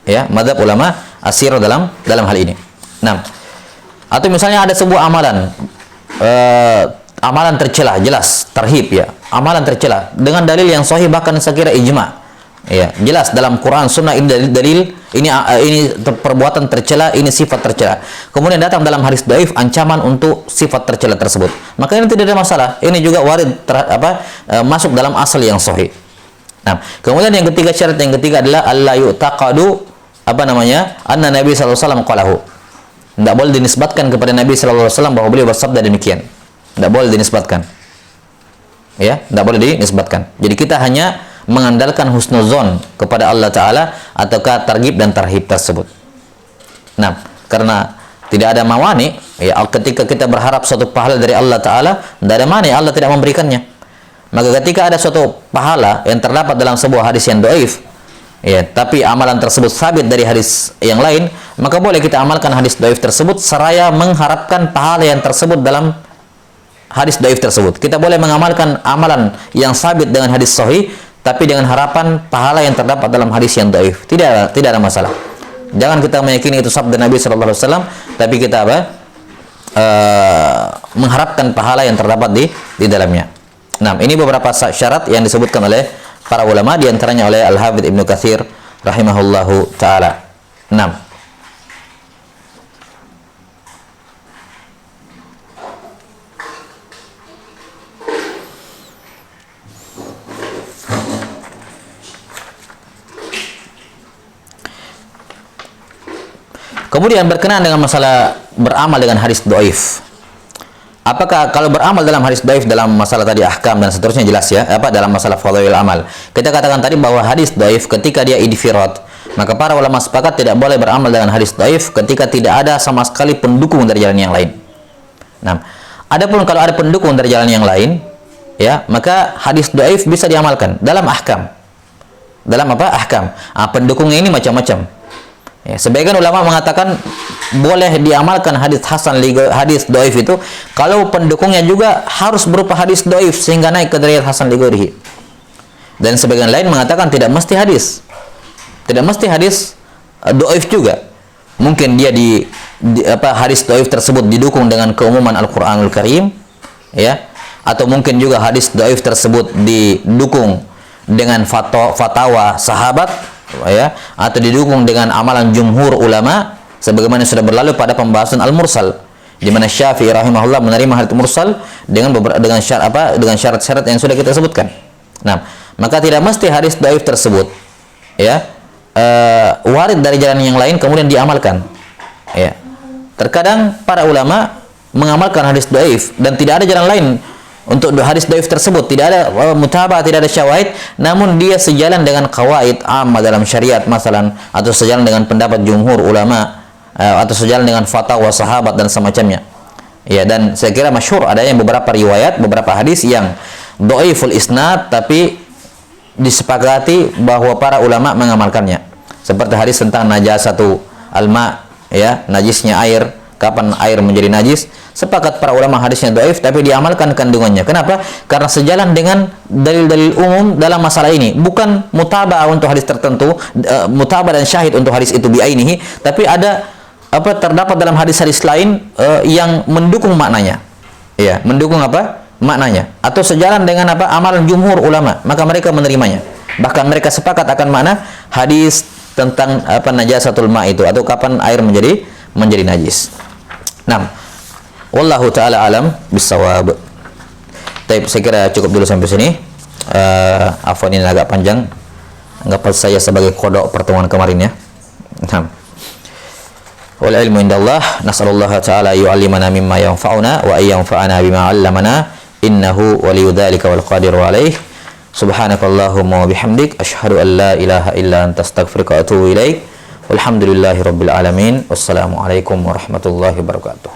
Ya, mazhab ulama sirah dalam hal ini. Nah, atau misalnya ada sebuah amalan tercela, jelas tarhib, ya, amalan tercela dengan dalil yang sahih, bahkan saya kira ijma, ya, jelas dalam Quran Sunnah ini dalil ini perbuatan tercela, ini sifat tercela. Kemudian datang dalam hadis dhaif ancaman untuk sifat tercela tersebut, maka ini tidak ada masalah. Ini juga warid masuk dalam asal yang sahih. Nah, kemudian syarat yang ketiga adalah alla yu'taqadu anna Nabi sallallahu alaihi wasallam qalahu. Tidak boleh dinisbatkan kepada Nabi sallallahu alaihi wasallam bahwa beliau bersabda demikian. Tidak boleh dinisbatkan. Ya, tidak boleh dinisbatkan. Jadi kita hanya mengandalkan husnuzon kepada Allah Ta'ala ataukah targhib dan tarhib tersebut. Nah, karena tidak ada mawani, ya, ketika kita berharap suatu pahala dari Allah Ta'ala, tidak ada mani Allah tidak memberikannya. Maka ketika ada suatu pahala yang terdapat dalam sebuah hadis yang dhaif, ya, tapi amalan tersebut sabit dari hadis yang lain, maka boleh kita amalkan hadis dhaif tersebut seraya mengharapkan pahala yang tersebut dalam hadis dhaif tersebut. Kita boleh mengamalkan amalan yang sabit dengan hadis sahih, tapi dengan harapan pahala yang terdapat dalam hadis yang dhaif. Tidak ada masalah. Jangan kita meyakini itu sabda Nabi sallallahu alaihi wasallam, tapi kita mengharapkan pahala yang terdapat di dalamnya. Nah, ini beberapa syarat yang disebutkan oleh para ulama, di antaranya oleh Al-Hafidz Ibnu Katsir rahimahullahu taala. 6. Kemudian berkenaan dengan masalah beramal dengan hadis dhaif. Apakah kalau beramal dalam hadis dhaif dalam masalah tadi ahkam dan seterusnya jelas ya, dalam masalah fadhail amal. Kita katakan tadi bahwa hadis dhaif ketika dia idfirat, maka para ulama sepakat tidak boleh beramal dengan hadis dhaif ketika tidak ada sama sekali pendukung dari jalan yang lain. Nah, adapun kalau ada pendukung dari jalan yang lain, ya, maka hadis dhaif bisa diamalkan dalam ahkam. Dalam ahkam. Pendukungnya ini macam-macam. Ya, sebagian ulama mengatakan boleh diamalkan hadis hasan hadis dhaif itu kalau pendukungnya juga harus berupa hadis dhaif sehingga naik ke derajat hasan li ghairihi. Dan sebagian lain mengatakan tidak mesti hadis. Tidak mesti hadis dhaif juga. Mungkin dia hadis dhaif tersebut didukung dengan keumuman Al-Qur'anul Karim, ya. Atau mungkin juga hadis dhaif tersebut didukung dengan fatwa sahabat, ya, atau didukung dengan amalan jumhur ulama sebagaimana sudah berlalu pada pembahasan al-mursal, di mana Syafi'i rahimahullah menerima hadits mursal dengan syarat-syarat yang sudah kita sebutkan. Nah, maka tidak mesti hadis dhaif tersebut, ya, warid dari jalan yang lain kemudian diamalkan. Ya. Terkadang para ulama mengamalkan hadis dhaif dan tidak ada jalan lain untuk hadis dhaif tersebut, tidak ada mutaba'ah, tidak ada syawahid, namun dia sejalan dengan qawaid ammah dalam syariat masalan, atau sejalan dengan pendapat jumhur ulama, atau sejalan dengan fatwa sahabat dan semacamnya. Ya, dan saya kira masyhur adanya beberapa riwayat, beberapa hadis yang dhaiful isnad tapi disepakati bahwa para ulama mengamalkannya. Seperti hadis tentang najasatu alma, ya, najisnya air, kapan air menjadi najis. Sepakat para ulama hadisnya dhaif tapi diamalkan kandungannya. Kenapa? Karena sejalan dengan dalil-dalil umum dalam masalah ini. Bukan mutaba'ah untuk hadis tertentu, mutaba'ah dan syahid untuk hadis itu bi'ainihi, tapi ada terdapat dalam hadis-hadis lain yang mendukung maknanya. Ya, mendukung maknanya, atau sejalan dengan amalan jumhur ulama, maka mereka menerimanya. Bahkan mereka sepakat akan makna hadis tentang najasatul ma itu, atau kapan air menjadi najis. Nah, wallahu ta'ala alam bisawab. Baik, saya kira cukup dulu sampai sini. Afwan, ini agak panjang. Anggap saya sebagai kodok pertemuan kemarin ya. Nah. Wal ilmu indallah, nas'alullah ta'ala yu'allimana mimma yanfa'una wa ayyanfa'ana bima 'allamana, innahu waliyyu dzalika wal qadiru 'alaih. Subhanakallahumma wa bihamdik asyhadu an la ilaha illa anta astaghfiruka wa atubu ilaik. Walhamdulillahirabbil alamin. Wassalamualaikum warahmatullahi wabarakatuh.